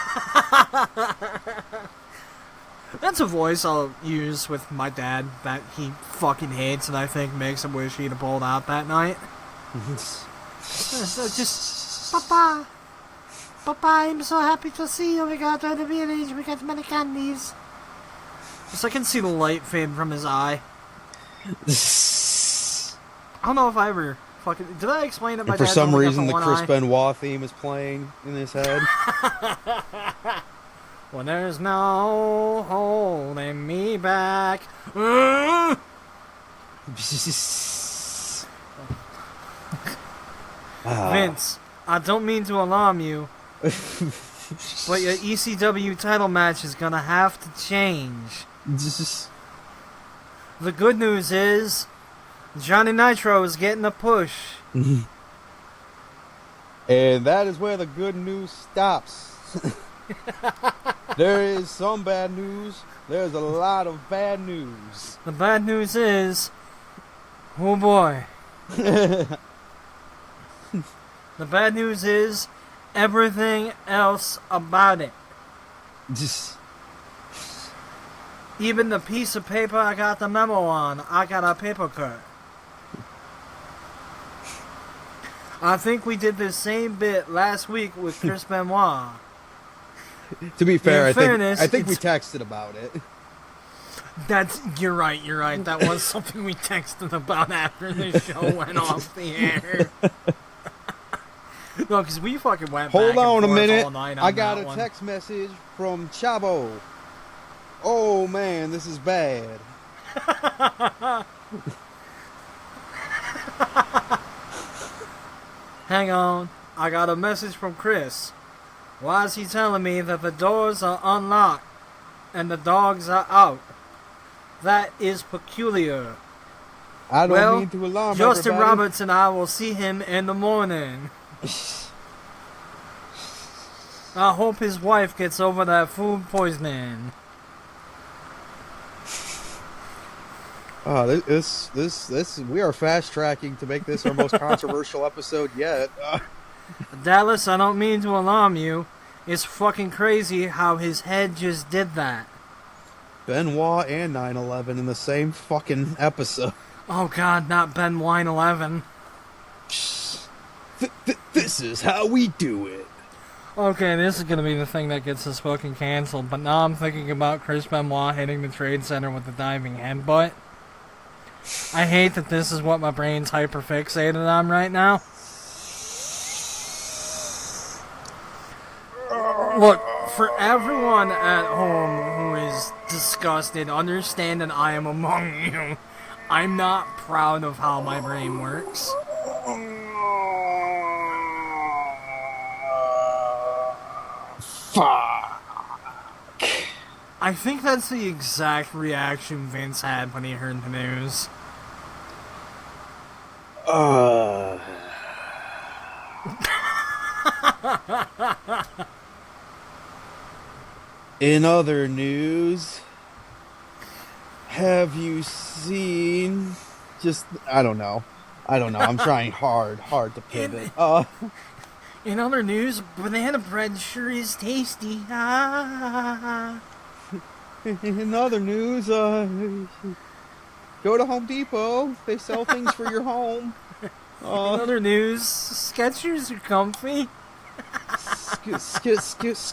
[SPEAKER 2] That's a voice I'll use with my dad that he fucking hates and I think makes him wish he'd have pulled out that night. So just,
[SPEAKER 3] Papa, I'm so happy to see you. We got to the village, we got many candies.
[SPEAKER 2] just I can see the light fade from his eye. I don't know if I ever fucking... Did I explain that my
[SPEAKER 1] And for
[SPEAKER 2] dad's
[SPEAKER 1] some
[SPEAKER 2] only got
[SPEAKER 1] reason, the
[SPEAKER 2] one
[SPEAKER 1] Chris
[SPEAKER 2] eye?
[SPEAKER 1] Benoit theme is playing in his head.
[SPEAKER 2] When there's no holding me back. Vince, I don't mean to alarm you, but your ECW title match is gonna have to change. The good news is, Johnny Nitro is getting a push.
[SPEAKER 1] And that is where the good news stops. There is some bad news. There's a lot of bad news.
[SPEAKER 2] The bad news is, oh boy. The bad news is, everything else about it. Even the piece of paper I got the memo on, I got a paper cut. I think we did the same bit last week with Chris Benoit.
[SPEAKER 1] To be fair,
[SPEAKER 2] In
[SPEAKER 1] I
[SPEAKER 2] fairness,
[SPEAKER 1] think we
[SPEAKER 2] it's-
[SPEAKER 1] texted about it.
[SPEAKER 2] You're right. That was something we texted about after the show went off the air. No, because we fucking went
[SPEAKER 1] Hold
[SPEAKER 2] back
[SPEAKER 1] on
[SPEAKER 2] and
[SPEAKER 1] a
[SPEAKER 2] forth
[SPEAKER 1] minute.
[SPEAKER 2] all night on
[SPEAKER 1] I got
[SPEAKER 2] that
[SPEAKER 1] a
[SPEAKER 2] one.
[SPEAKER 1] text message from Chavo. Oh man, this is bad.
[SPEAKER 2] Hang on. I got a message from Chris. Why is he telling me that the doors are unlocked and the dogs are out? That is peculiar.
[SPEAKER 1] I don't
[SPEAKER 2] Well,
[SPEAKER 1] mean to alarm
[SPEAKER 2] Justin
[SPEAKER 1] everybody.
[SPEAKER 2] Roberts and I will see him in the morning. I hope his wife gets over that food poisoning.
[SPEAKER 1] Oh, this we are fast tracking to make this our most controversial episode yet.
[SPEAKER 2] Dallas, I don't mean to alarm you. It's fucking crazy how his head just did that.
[SPEAKER 1] Benoit and 9/11 in the same fucking episode.
[SPEAKER 2] Oh god, not Ben Wine 11.
[SPEAKER 1] This is how we do it.
[SPEAKER 2] Okay, this is gonna be the thing that gets us fucking canceled, but now I'm thinking about Chris Benoit hitting the Trade Center with the diving headbutt. I hate that this is what my brain's hyperfixated on right now. Look, for everyone at home who is disgusted, understand that I am among you. I'm not proud of how my brain works.
[SPEAKER 1] Fuck.
[SPEAKER 2] I think that's the exact reaction Vince had when he heard the news.
[SPEAKER 1] In other news, have you seen? I don't know. I'm trying hard to pivot.
[SPEAKER 2] In other news, banana bread sure is tasty.
[SPEAKER 1] In other news, go to Home Depot. They sell things for your home.
[SPEAKER 2] In other news, Skechers are comfy.
[SPEAKER 1] Skechers.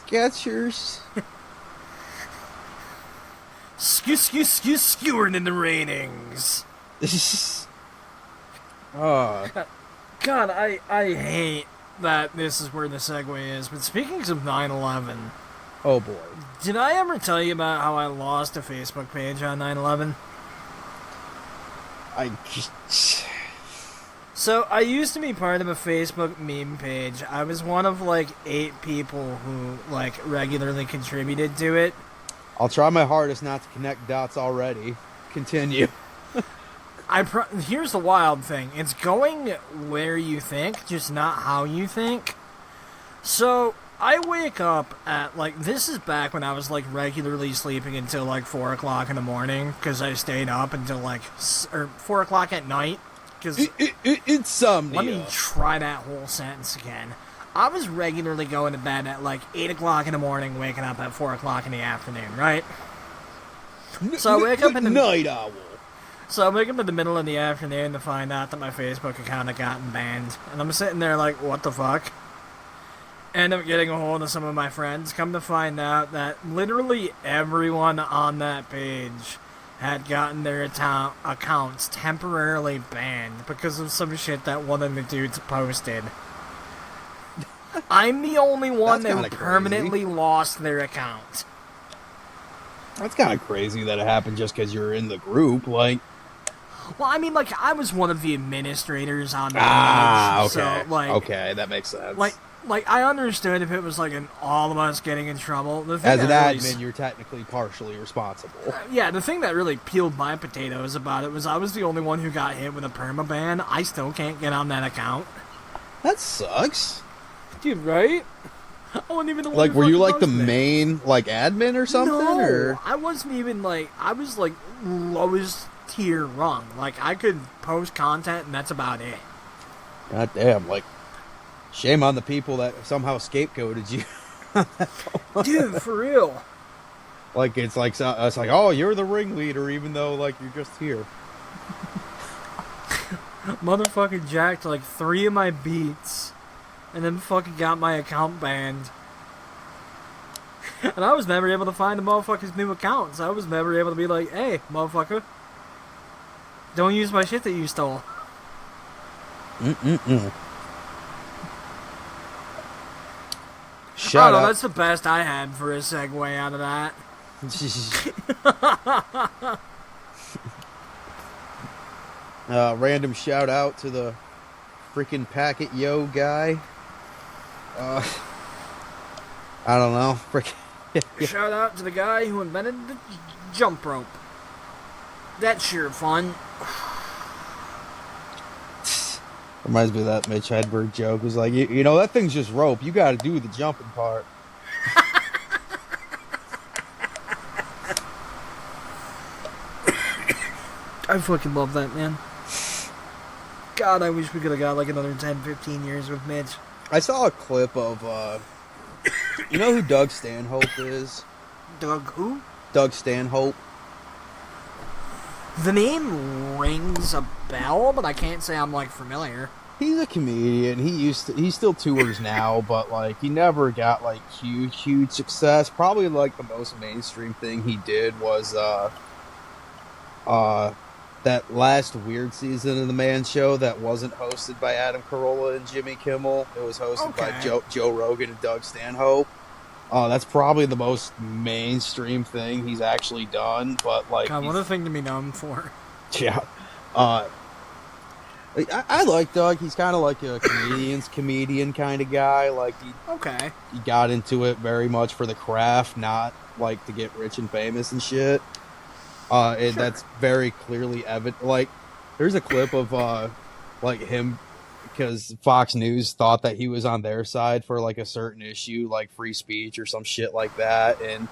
[SPEAKER 2] Skewering in the ratings.
[SPEAKER 1] Oh,
[SPEAKER 2] God, I hate that this is where the segue is. But speaking of 9/11,
[SPEAKER 1] oh boy.
[SPEAKER 2] did I ever tell you about how I lost a Facebook page on 9/11? So, I used to be part of a Facebook meme page. I was one of, 8 people who, regularly contributed to it.
[SPEAKER 1] I'll try my hardest not to connect dots already. Continue.
[SPEAKER 2] Here's the wild thing. It's going where you think, just not how you think. So, I wake up at, this is back when I was, regularly sleeping until, 4 o'clock in the morning, because I stayed up until, or 4 o'clock at night.
[SPEAKER 1] Insomnia.
[SPEAKER 2] Let me try that whole sentence again. I was regularly going to bed at 8 o'clock in the morning, waking up at 4 o'clock in the afternoon, right? So I wake up in the
[SPEAKER 1] night owl.
[SPEAKER 2] So I wake up in the middle of the afternoon to find out that my Facebook account had gotten banned, and I'm sitting there like, what the fuck? End up getting a hold of some of my friends. Come to find out that literally everyone on that page had gotten their accounts temporarily banned because of some shit that one of the dudes posted. I'm the only one that permanently lost their account.
[SPEAKER 1] That's kind of crazy that it happened just because you're in the group. Well,
[SPEAKER 2] I mean, I was one of the administrators on the page.
[SPEAKER 1] Okay.
[SPEAKER 2] So,
[SPEAKER 1] okay, that makes sense.
[SPEAKER 2] I understood if it was, an all of us getting in trouble.
[SPEAKER 1] As an admin, you're technically partially responsible.
[SPEAKER 2] Yeah, the thing that really peeled my potatoes about it was I was the only one who got hit with a permaban. I still can't get on that account.
[SPEAKER 1] That sucks.
[SPEAKER 2] Dude, right? I wasn't even the one
[SPEAKER 1] were you, the main, admin or something?
[SPEAKER 2] No,
[SPEAKER 1] or?
[SPEAKER 2] I wasn't even, I was, lowest tier rung. I could post content, and that's about it.
[SPEAKER 1] God damn, shame on the people that somehow scapegoated you.
[SPEAKER 2] Dude, for real.
[SPEAKER 1] It's oh, you're the ringleader, even though, you're just here.
[SPEAKER 2] Motherfucking jacked, 3 of my beats, and then fucking got my account banned. And I was never able to find the motherfucker's new accounts. I was never able to be like, hey, motherfucker, don't use my shit that you stole.
[SPEAKER 1] Shut up.
[SPEAKER 2] That's the best I had for a segue out of that.
[SPEAKER 1] Random shout out to the freaking Packet Yo guy. I don't know.
[SPEAKER 2] Shout out to the guy who invented the jump rope. That's sure fun.
[SPEAKER 1] Reminds me of that Mitch Hedberg joke. It was like, you know, that thing's just rope. You got to do the jumping part.
[SPEAKER 2] I fucking love that, man. God, I wish we could have got another 10, 15 years with Mitch.
[SPEAKER 1] I saw a clip of, you know who Doug Stanhope is?
[SPEAKER 2] Doug who?
[SPEAKER 1] Doug Stanhope.
[SPEAKER 2] The name rings a bell, but I can't say I'm, familiar.
[SPEAKER 1] He's a comedian. He still tours now, but, he never got, huge success. Probably, the most mainstream thing he did was, that last weird season of The Man Show that wasn't hosted by Adam Carolla and Jimmy Kimmel. It was hosted by Joe Rogan and Doug Stanhope. That's probably the most mainstream thing he's actually done, but
[SPEAKER 2] God, what a thing to be known for.
[SPEAKER 1] Yeah. I like Doug. He's kind of like a comedian kind of guy. He got into it very much for the craft, not to get rich and famous and shit. And that's very clearly evident. There's a clip of him, because Fox News thought that he was on their side for a certain issue, free speech or some shit like that, and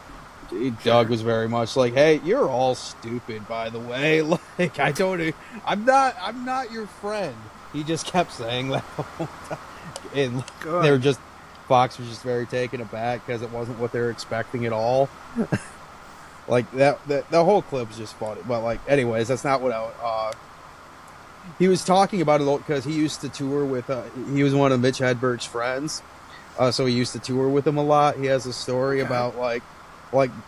[SPEAKER 1] Doug was very much hey, you're all stupid, by the way. I'm not your friend. He just kept saying that the whole time. And they were Fox was just very taken aback because it wasn't what they were expecting at all. The whole clip is just funny. But anyways, that's not what he was talking about it because he used to tour with. He was one of Mitch Hedberg's friends, so he used to tour with him a lot. He has a story about like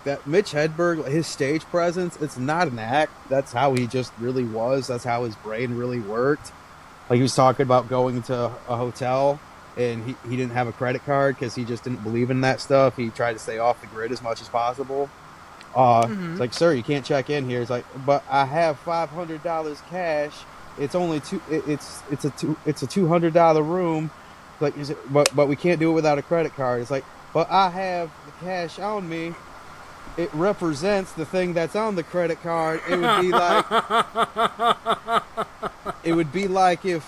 [SPEAKER 1] that Mitch Hedberg, his stage presence. It's not an act. That's how he just really was. That's how his brain really worked. Like he was talking about going to a hotel and he didn't have a credit card because he just didn't believe in that stuff. He tried to stay off the grid as much as possible. It's like, sir, you can't check in here. It's like, but I have $500 cash. It's only it's a $200 room. Like, is it? But we can't do it without a credit card. It's like, but I have the cash on me. It represents the thing that's on the credit card. It would be like if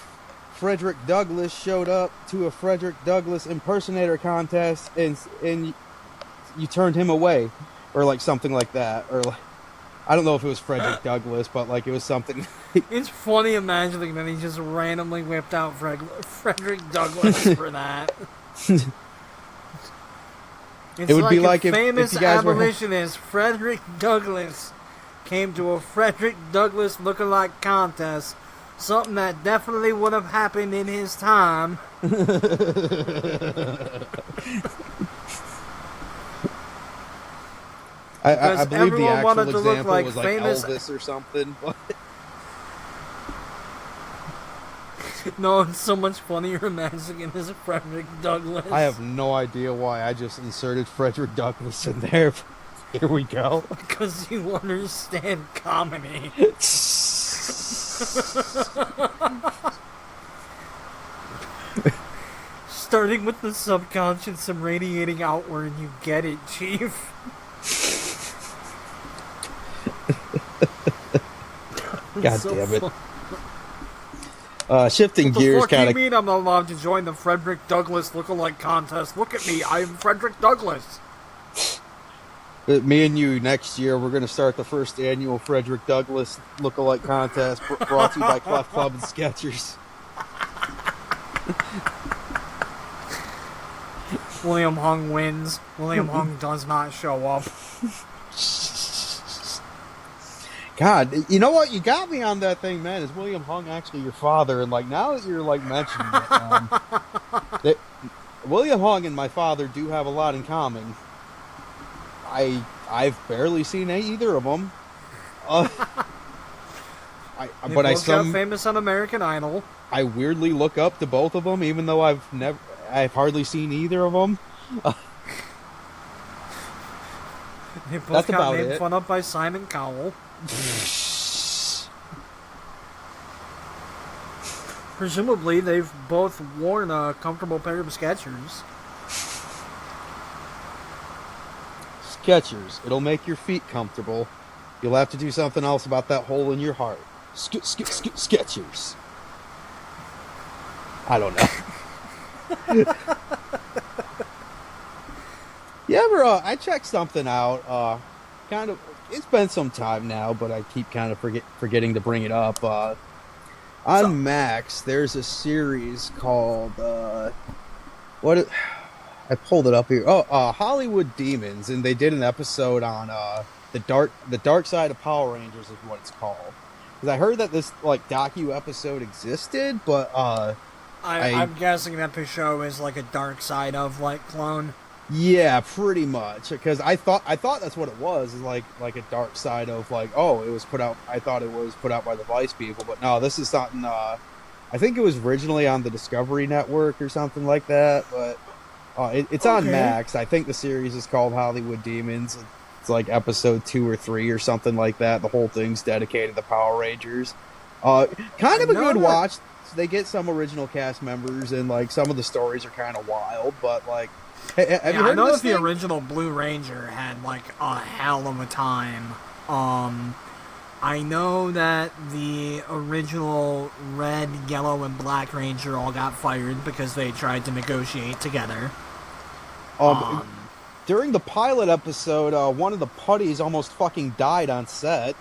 [SPEAKER 1] Frederick Douglass showed up to a Frederick Douglass impersonator contest and you turned him away, or like something like that, or like, I don't know if it was Frederick Douglass, but like it was something.
[SPEAKER 2] It's funny imagining that he just randomly whipped out Frederick Douglass for that. It's
[SPEAKER 1] it would be like if
[SPEAKER 2] famous
[SPEAKER 1] you guys
[SPEAKER 2] abolitionist Frederick Douglass came to a Frederick Douglass lookalike contest. Something that definitely would have happened in his time.
[SPEAKER 1] I believe the actual
[SPEAKER 2] wanted to look
[SPEAKER 1] example
[SPEAKER 2] like
[SPEAKER 1] was like
[SPEAKER 2] famous...
[SPEAKER 1] Elvis or something.
[SPEAKER 2] No, it's so much funnier imagining as Frederick Douglass.
[SPEAKER 1] I have no idea why I just inserted Frederick Douglass in there. Here we go.
[SPEAKER 2] Because you understand comedy. Starting with the subconscious and radiating outward, you get it, Chief.
[SPEAKER 1] God
[SPEAKER 2] so
[SPEAKER 1] damn it.
[SPEAKER 2] Fun.
[SPEAKER 1] Shifting gears, kind
[SPEAKER 2] of. Mean I'm not allowed to join the Frederick Douglass lookalike contest? Look at me, I am Frederick Douglass.
[SPEAKER 1] Me and you next year, we're going to start the first annual Frederick Douglass lookalike contest brought to you by Clef Club and Skechers.
[SPEAKER 2] William Hung wins. William Hung does not show up.
[SPEAKER 1] God, you know what? You got me on that thing, man. Is William Hung actually your father? And like now that you're like mentioning it, William Hung and my father do have a lot in common. I've barely seen either of them.
[SPEAKER 2] They both got famous on American Idol.
[SPEAKER 1] I weirdly look up to both of them, even though I've hardly seen either of them.
[SPEAKER 2] They both got made fun of by Simon Cowell. Presumably, they've both worn a comfortable pair of Skechers.
[SPEAKER 1] Skechers. It'll make your feet comfortable. You'll have to do something else about that hole in your heart. Skechers. I don't know. You ever, I checked something out, kind of, it's been some time now, but I keep kind of forgetting to bring it up. On Max, there's a series called, I pulled it up here. Hollywood Demons, and they did an episode on, the dark side of Power Rangers is what it's called. Because I heard that this, like, docu episode existed, but,
[SPEAKER 2] I'm guessing that the show is like a dark side of like clone.
[SPEAKER 1] Yeah, pretty much. Because I thought that's what it was, is like a dark side of like, oh, it was put out. I thought it was put out by the Vice people, but no, this is something. I think it was originally on the Discovery Network or something like that, but it's on Max. I think the series is called Hollywood Demons. It's like episode 2 or 3 or something like that. The whole thing's dedicated to Power Rangers. Kind of a good watch. They get some original cast members, and like some of the stories are kind of wild, but like, have you heard
[SPEAKER 2] I know
[SPEAKER 1] of this
[SPEAKER 2] that
[SPEAKER 1] thing?
[SPEAKER 2] the original Blue Ranger had like a hell of a time. I know that the original Red, Yellow, and Black Ranger all got fired because they tried to negotiate together.
[SPEAKER 1] During the pilot episode, one of the putties almost fucking died on set.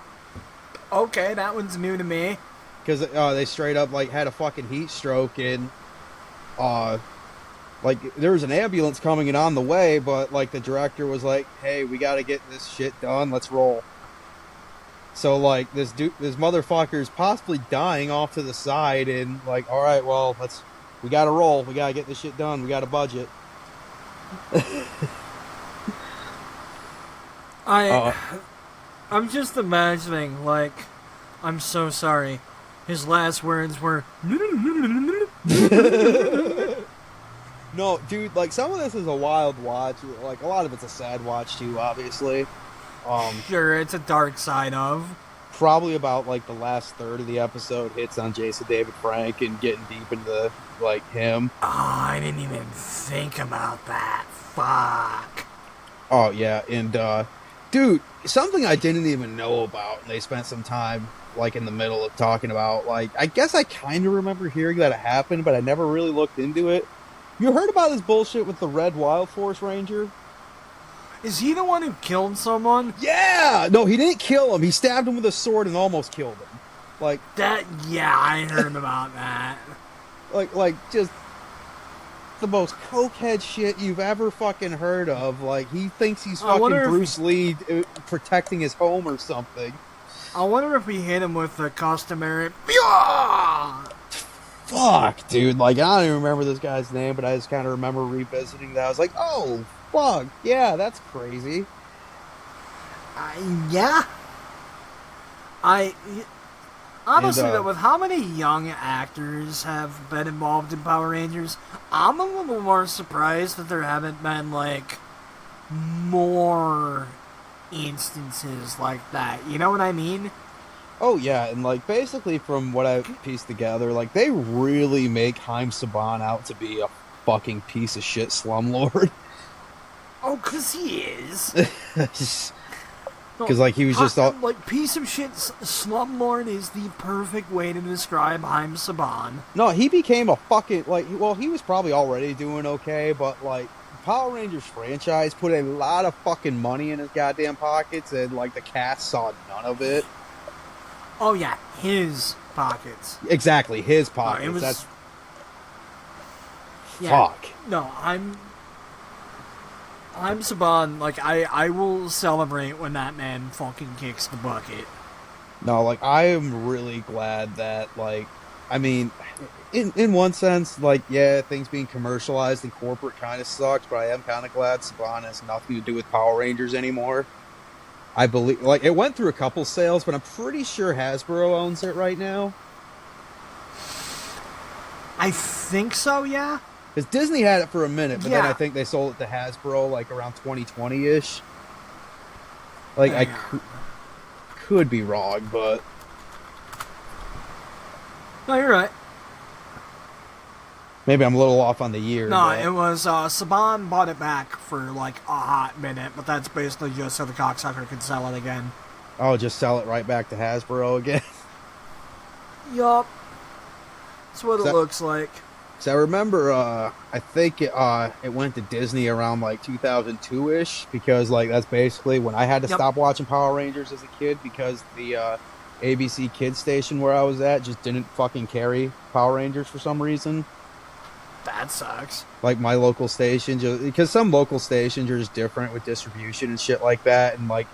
[SPEAKER 2] Okay, that one's new to me.
[SPEAKER 1] Because they straight up like had a fucking heat stroke, and like there was an ambulance coming in on the way, but like the director was like, "Hey, we got to get this shit done. Let's roll." So like this motherfucker's possibly dying off to the side, and like, all right, well, we gotta roll. We gotta get this shit done. We got a budget.
[SPEAKER 2] I'm just imagining, like, I'm so sorry. His last words were.
[SPEAKER 1] No, dude, like some of this is a wild watch. Like a lot of it's a sad watch too, obviously.
[SPEAKER 2] Sure, it's a dark side of.
[SPEAKER 1] Probably about like the last third of the episode hits on Jason David Frank and getting deep into like him.
[SPEAKER 2] Oh, I didn't even think about that. Fuck.
[SPEAKER 1] Oh yeah, and dude, something I didn't even know about, and they spent some time like in the middle of talking about. Like, I guess I kind of remember hearing that it happened, but I never really looked into it. You heard about this bullshit with the Red Wild Force Ranger?
[SPEAKER 2] Is he the one who killed someone?
[SPEAKER 1] Yeah! No, he didn't kill him. He stabbed him with a sword and almost killed him. Like
[SPEAKER 2] that. Yeah, I heard about that.
[SPEAKER 1] Like just the most cokehead shit you've ever fucking heard of. Like, he thinks he's fucking Bruce Lee protecting his home or something.
[SPEAKER 2] I wonder if we hit him with the customary. Yeah!
[SPEAKER 1] Fuck, dude. Like, I don't even remember this guy's name, but I just kind of remember revisiting that. I was like, oh, fuck. Yeah, that's crazy.
[SPEAKER 2] Yeah. Honestly, though, with how many young actors have been involved in Power Rangers, I'm a little more surprised that there haven't been, like, more instances like that. You know what I mean?
[SPEAKER 1] Oh, yeah, and, like, basically from what I pieced together, like, they really make Haim Saban out to be a fucking piece of shit slumlord.
[SPEAKER 2] Oh, 'cause he is.
[SPEAKER 1] Because, like, he was just all...
[SPEAKER 2] Like, piece of shit slumlord is the perfect way to describe Haim Saban.
[SPEAKER 1] No, he became a fucking, like, well, he was probably already doing okay, but, like, Power Rangers franchise put a lot of fucking money in his goddamn pockets, and, like, the cast saw none of it.
[SPEAKER 2] Oh, yeah, his pockets.
[SPEAKER 1] Exactly, his pockets.
[SPEAKER 2] It was...
[SPEAKER 1] That's...
[SPEAKER 2] Yeah,
[SPEAKER 1] fuck.
[SPEAKER 2] No, I'm Saban. Like, I will celebrate when that man fucking kicks the bucket.
[SPEAKER 1] No, like, I am really glad that, like, I mean, in one sense, like, yeah, things being commercialized and corporate kind of sucks, but I am kind of glad Saban has nothing to do with Power Rangers anymore. I believe, like, it went through a couple sales, but I'm pretty sure Hasbro owns it right now.
[SPEAKER 2] I think so, yeah.
[SPEAKER 1] Because Disney had it for a minute, but
[SPEAKER 2] yeah.
[SPEAKER 1] then I think they sold it to Hasbro, like, around 2020-ish. Like, I could be wrong, but...
[SPEAKER 2] No, you're right.
[SPEAKER 1] Maybe I'm a little off on the year.
[SPEAKER 2] No,
[SPEAKER 1] but...
[SPEAKER 2] it was, Saban bought it back for, like, a hot minute, but that's basically just so the cocksucker could sell it again.
[SPEAKER 1] Oh, just sell it right back to Hasbro again?
[SPEAKER 2] Yup. That's what it looks like.
[SPEAKER 1] So I remember, I think it went to Disney around, like, 2002-ish, because, like, that's basically when I had to stop watching Power Rangers as a kid, because the ABC Kids station where I was at just didn't fucking carry Power Rangers for some reason.
[SPEAKER 2] That sucks.
[SPEAKER 1] Like, my local station, because some local stations are just different with distribution and shit like that, and, like,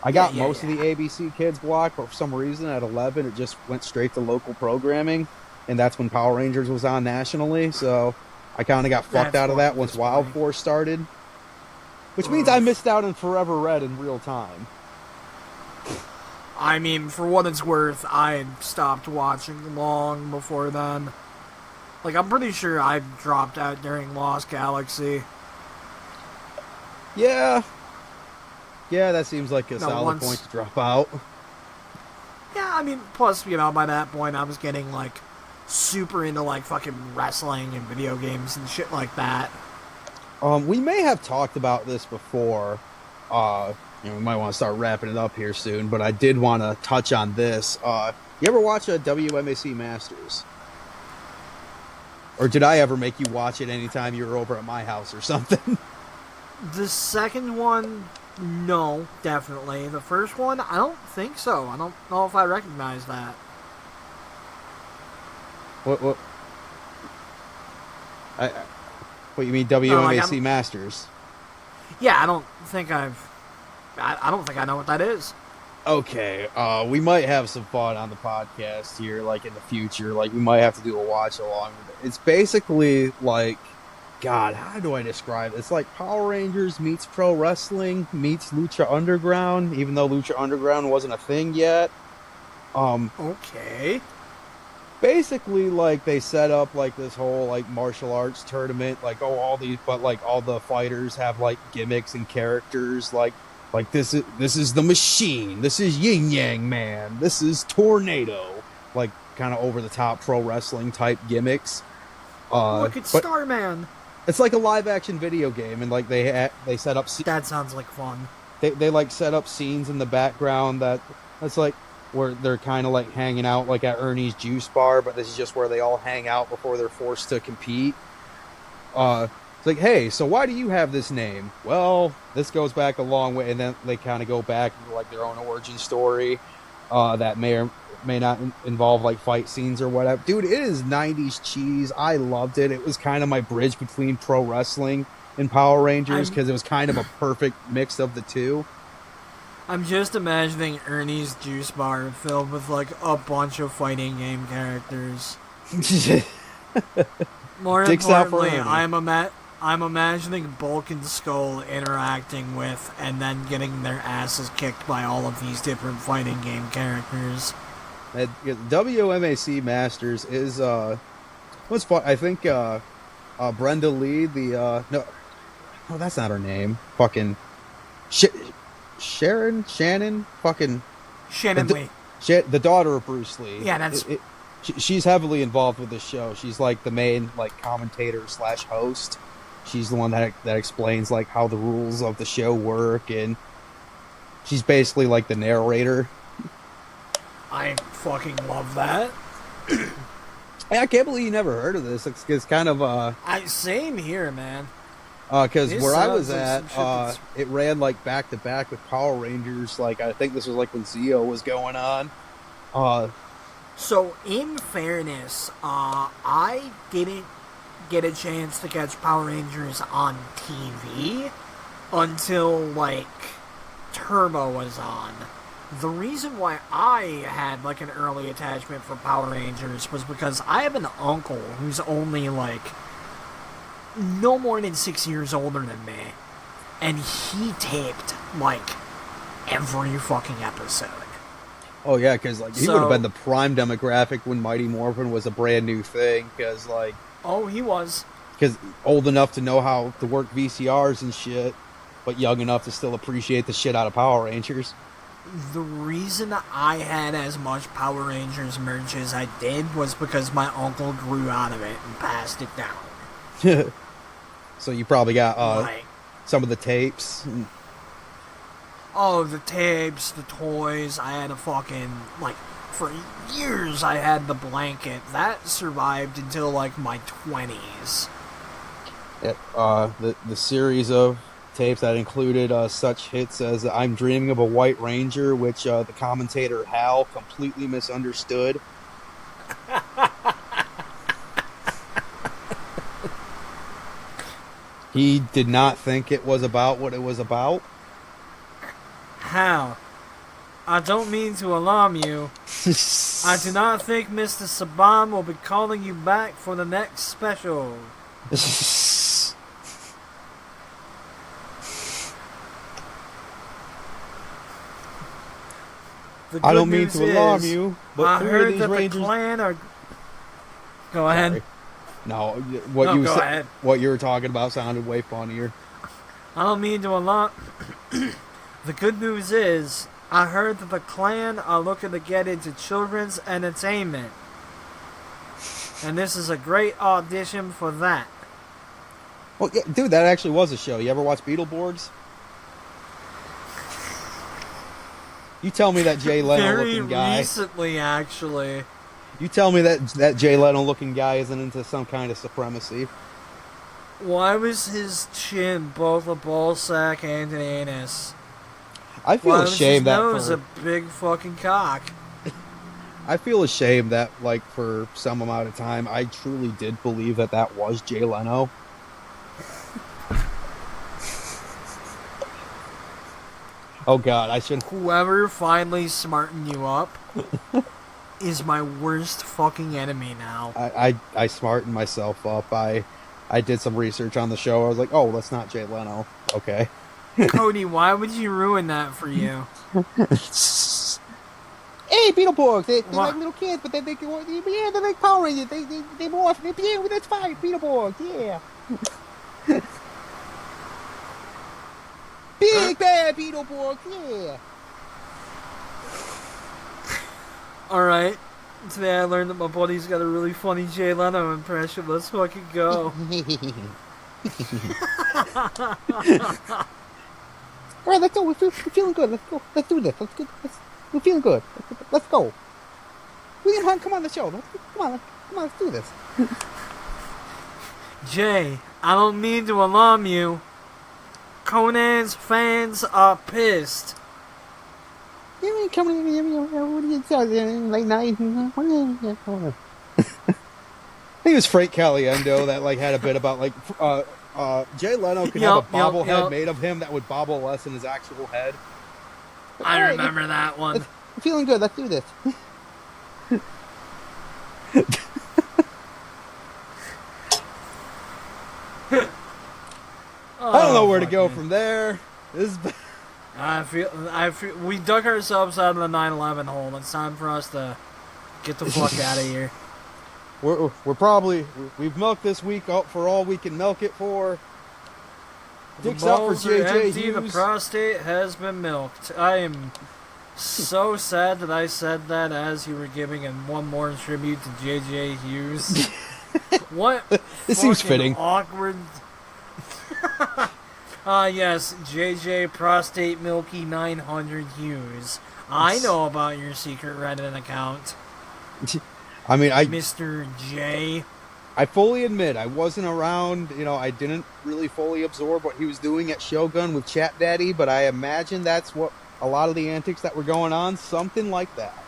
[SPEAKER 1] I got most of the ABC Kids block, but for some reason at 11 it just went straight to local programming. And that's when Power Rangers was on nationally, so I kind of got fucked out of that once Wild Force started. Which means I missed out on Forever Red in real time.
[SPEAKER 2] I mean, for what it's worth, I had stopped watching long before then. Like, I'm pretty sure I dropped out during Lost Galaxy.
[SPEAKER 1] Yeah. Yeah, that seems like a solid point to drop out.
[SPEAKER 2] Yeah, I mean, plus, you know, by that point I was getting, like, super into, like, fucking wrestling and video games and shit like that.
[SPEAKER 1] We may have talked about this before. You know, we might want to start wrapping it up here soon, but I did want to touch on this. You ever watch a WMAC Masters? Or did I ever make you watch it anytime you were over at my house or something?
[SPEAKER 2] The second one, no, definitely. The first one, I don't think so. I don't know if I recognize that.
[SPEAKER 1] What you mean WMAC Masters?
[SPEAKER 2] Yeah, I don't think I don't think I know what that is.
[SPEAKER 1] Okay, we might have some fun on the podcast here, like in the future. Like we might have to do a watch along with it. It's basically like, God, how do I describe it? It's like Power Rangers meets pro wrestling meets Lucha Underground, even though Lucha Underground wasn't a thing yet.
[SPEAKER 2] Okay.
[SPEAKER 1] Basically, like they set up like this whole like martial arts tournament, like all the fighters have like gimmicks and characters, like this is the Machine, this is Yin Yang Man, this is Tornado, like kind of over the top pro wrestling type gimmicks.
[SPEAKER 2] Look, it's
[SPEAKER 1] but
[SPEAKER 2] Starman.
[SPEAKER 1] it's like a live action video game, and like they set up
[SPEAKER 2] That sounds like fun.
[SPEAKER 1] they like set up scenes in the background that's like where they're kind of like hanging out like at Ernie's Juice Bar, but this is just where they all hang out before they're forced to compete. It's like, hey, so why do you have this name? Well, this goes back a long way, and then they kind of go back into like their own origin story that may or may not involve like fight scenes or whatever. Dude, it is 90s cheese. I loved it. It was kind of my bridge between pro wrestling and Power Rangers because it was kind of a perfect mix of the two.
[SPEAKER 2] I'm just imagining Ernie's Juice Bar filled with like a bunch of fighting game characters. More
[SPEAKER 1] Dicks out for
[SPEAKER 2] importantly,
[SPEAKER 1] Ernie.
[SPEAKER 2] I'm imagining Bulk and Skull interacting with and then getting their asses kicked by all of these different fighting game characters.
[SPEAKER 1] WMAC Masters is what's fun. I think Brenda Lee, no, that's not her name. Fucking Shannon, fucking
[SPEAKER 2] Shannon Lee.
[SPEAKER 1] the daughter of Bruce Lee.
[SPEAKER 2] Yeah, that's.
[SPEAKER 1] She's heavily involved with this show. She's like the main like commentator / host. She's the one that explains like how the rules of the show work, and she's basically like the narrator.
[SPEAKER 2] I fucking love that.
[SPEAKER 1] Hey, I can't believe you never heard of this. It's kind of
[SPEAKER 2] Same here, man.
[SPEAKER 1] because
[SPEAKER 2] It
[SPEAKER 1] where I was
[SPEAKER 2] sounds like
[SPEAKER 1] at,
[SPEAKER 2] some shit
[SPEAKER 1] it ran like back to back with Power Rangers. Like I think this was like when Zeo was going on.
[SPEAKER 2] So, in fairness, I didn't get a chance to catch Power Rangers on TV until, like, Turbo was on. The reason why I had, like, an early attachment for Power Rangers was because I have an uncle who's only, like, no more than 6 years older than me. And he taped, like, every fucking episode.
[SPEAKER 1] Oh yeah, because like he would have been the prime demographic when Mighty Morphin was a brand new thing. Because like,
[SPEAKER 2] oh, he was.
[SPEAKER 1] Because old enough to know how to work VCRs and shit, but young enough to still appreciate the shit out of Power Rangers.
[SPEAKER 2] The reason I had as much Power Rangers merch as I did was because my uncle grew out of it and passed it down.
[SPEAKER 1] So you probably got
[SPEAKER 2] Like,
[SPEAKER 1] some of the tapes.
[SPEAKER 2] oh, the tapes, the toys. I had a fucking, like, for years I had the blanket. That survived until, like, my 20s.
[SPEAKER 1] The series of tapes that included such hits as I'm Dreaming of a White Ranger, which the commentator Hal completely misunderstood. He did not think it was about what it was about.
[SPEAKER 2] How? I don't mean to alarm you. I do not think Mr. Saban will be calling you back for the next special. The
[SPEAKER 1] I
[SPEAKER 2] good
[SPEAKER 1] don't mean
[SPEAKER 2] news
[SPEAKER 1] to alarm
[SPEAKER 2] is,
[SPEAKER 1] you, but
[SPEAKER 2] I
[SPEAKER 1] three of
[SPEAKER 2] heard
[SPEAKER 1] these
[SPEAKER 2] that
[SPEAKER 1] Rangers.
[SPEAKER 2] the clan are. Go ahead.
[SPEAKER 1] Sorry. No,
[SPEAKER 2] No, go ahead.
[SPEAKER 1] what you were talking about sounded way funnier.
[SPEAKER 2] I don't mean to alarm. The good news is, I heard that the clan are looking to get into children's entertainment. And this is a great audition for that.
[SPEAKER 1] Well, yeah, dude, that actually was a show. You ever watch Beetleborgs? You tell me that Jay Leno
[SPEAKER 2] Very
[SPEAKER 1] looking guy.
[SPEAKER 2] recently, actually.
[SPEAKER 1] You tell me that Jay Leno looking guy isn't into some kind of supremacy.
[SPEAKER 2] Why was his chin both a ball sack and an anus?
[SPEAKER 1] I feel
[SPEAKER 2] Why was
[SPEAKER 1] ashamed
[SPEAKER 2] his
[SPEAKER 1] that
[SPEAKER 2] nose
[SPEAKER 1] for,
[SPEAKER 2] a big fucking cock?
[SPEAKER 1] I feel ashamed that like for some amount of time I truly did believe that was Jay Leno. Oh God, I should.
[SPEAKER 2] Whoever finally smartened you up is my worst fucking enemy now.
[SPEAKER 1] I smartened myself up. I did some research on the show. I was like, oh, that's not Jay Leno. Okay.
[SPEAKER 2] Cody, why would you ruin that for you?
[SPEAKER 1] Hey, Beetleborgs, they're
[SPEAKER 2] What?
[SPEAKER 1] like little kids, but they're like Power Rangers. They morph. Yeah, that's fine, Beetleborgs. Yeah. Big bad Beetleborgs. Yeah.
[SPEAKER 2] Alright. Today I learned that my buddy's got a really funny Jay Leno impression. Let's fucking go.
[SPEAKER 1] All right, let's go. We're feeling good. Let's go. Let's do this. We're feeling good. Let's go. William Hung, come on the show. Come on, let's do this.
[SPEAKER 2] Jay, I don't mean to alarm you. Conan's fans are pissed.
[SPEAKER 1] You coming in? What are you doing? Late night? I think it was Frank Caliendo that like had a bit about like Jay Leno could have a bobblehead made of him that would bobble less than his actual head.
[SPEAKER 2] I remember that one.
[SPEAKER 1] I'm feeling good. Let's do this. I don't know where to go from there. This is...
[SPEAKER 2] I feel we dug ourselves out of the 9/11 hole. It's time for us to get the fuck out of here.
[SPEAKER 1] We're probably we've milked this week up for all we can milk it for. Dicks up for
[SPEAKER 2] balls are
[SPEAKER 1] JJ
[SPEAKER 2] empty,
[SPEAKER 1] Hughes.
[SPEAKER 2] the prostate has been milked. I am so sad that I said that as you were giving him one more tribute to JJ Hughes. What?
[SPEAKER 1] This seems
[SPEAKER 2] fucking
[SPEAKER 1] fitting.
[SPEAKER 2] Awkward. Yes, JJ Prostate Milky 900 Hughes. I know about your secret Reddit account,
[SPEAKER 1] I mean,
[SPEAKER 2] Mr. J.
[SPEAKER 1] I fully admit I wasn't around. You know, I didn't really fully absorb what he was doing at Shogun with Chat Daddy, but I imagine that's what a lot of the antics that were going on, something like that.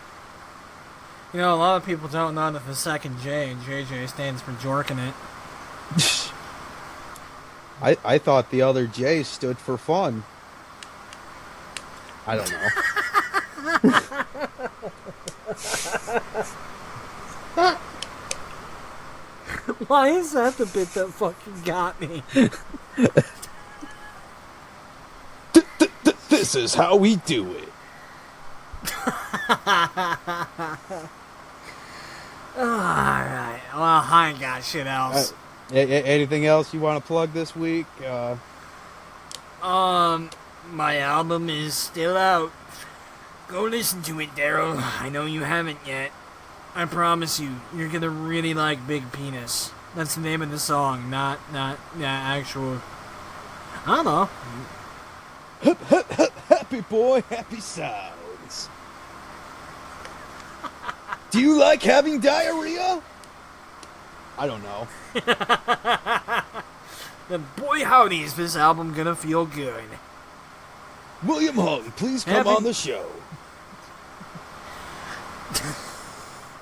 [SPEAKER 2] You know, a lot of people don't know that the second J in JJ stands for Jorkin' It.
[SPEAKER 1] I thought the other J stood for fun. I don't know.
[SPEAKER 2] Why is that the bit that fucking got me?
[SPEAKER 1] This is how we do it.
[SPEAKER 2] Alright, well, I ain't got shit else.
[SPEAKER 1] Anything else you want to plug this week?
[SPEAKER 2] My album is still out. Go listen to it, Daryl. I know you haven't yet. I promise you, you're gonna really like Big Penis. That's the name of the song, not actual... I don't know.
[SPEAKER 1] Happy boy, happy sounds. Do you like having diarrhea? I don't know.
[SPEAKER 2] Then boy howdy is this album gonna feel good.
[SPEAKER 1] William Hung, please come on the show.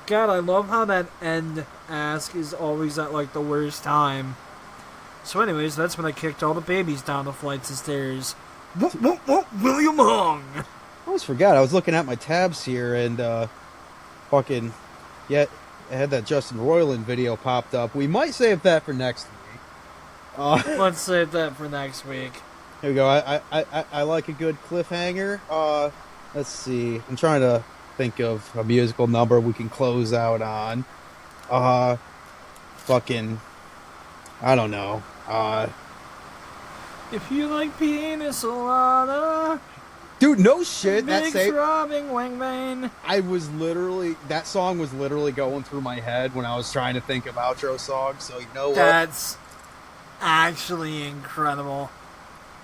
[SPEAKER 2] God, I love how that end ask is always at like the worst time. So anyways, that's when I kicked all the babies down the flights of stairs. William Hung!
[SPEAKER 1] I always forgot. I was looking at my tabs here and fucking I had that Justin Roiland video popped up. We might save that for next week.
[SPEAKER 2] Let's save that for next week.
[SPEAKER 1] Here we go. I like a good cliffhanger. Let's see. I'm trying to think of a musical number we can close out on. Fucking, I don't know.
[SPEAKER 2] If you like penis a lot,
[SPEAKER 1] dude, no shit.
[SPEAKER 2] big throbbing wang bang.
[SPEAKER 1] That song was literally going through my head when I was trying to think of outro songs. So you know what?
[SPEAKER 2] That's actually incredible.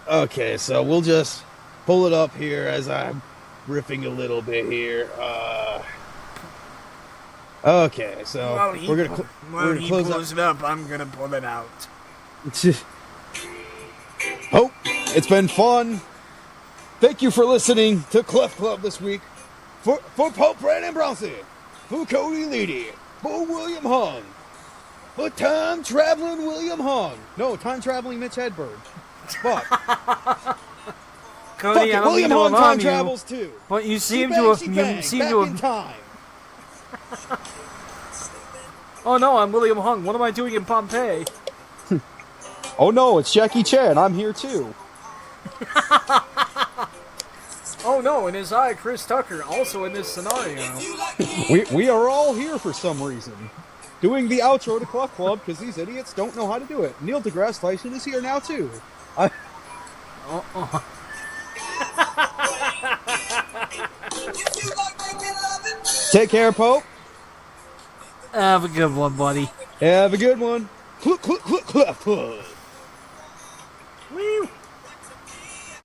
[SPEAKER 1] Okay, so we'll just pull it up here as I'm riffing a little bit here. Okay, so we're gonna close
[SPEAKER 2] it up. I'm gonna pull it out.
[SPEAKER 1] Oh, it's been fun. Thank you for listening to Clef Club this week. For Pope Brandon Bronson, for Cody Leedy, for William Hung, for time traveling William Hung. No, time traveling Mitch Hedberg. Fuck.
[SPEAKER 2] Cody.
[SPEAKER 1] Fuck
[SPEAKER 2] I
[SPEAKER 1] it,
[SPEAKER 2] don't
[SPEAKER 1] William
[SPEAKER 2] mean to
[SPEAKER 1] Hung
[SPEAKER 2] alarm
[SPEAKER 1] time
[SPEAKER 2] you,
[SPEAKER 1] travels too.
[SPEAKER 2] but you seem
[SPEAKER 1] She
[SPEAKER 2] to
[SPEAKER 1] bang,
[SPEAKER 2] have.
[SPEAKER 1] she
[SPEAKER 2] You
[SPEAKER 1] bang,
[SPEAKER 2] seem
[SPEAKER 1] back
[SPEAKER 2] to
[SPEAKER 1] in
[SPEAKER 2] have.
[SPEAKER 1] time.
[SPEAKER 2] Oh no, I'm William Hung. What am I doing in Pompeii?
[SPEAKER 1] Oh no, it's Jackie Chan. I'm here too.
[SPEAKER 2] Oh no, and his eye, Chris Tucker, also in this scenario.
[SPEAKER 1] We are all here for some reason. Doing the outro to Cluck Club because these idiots don't know how to do it. Neil deGrasse Tyson is here now too. Take care, Pope.
[SPEAKER 2] Have a good one, buddy.
[SPEAKER 1] Have a good one. Cluck, cluck, cluck, cluck, cluck.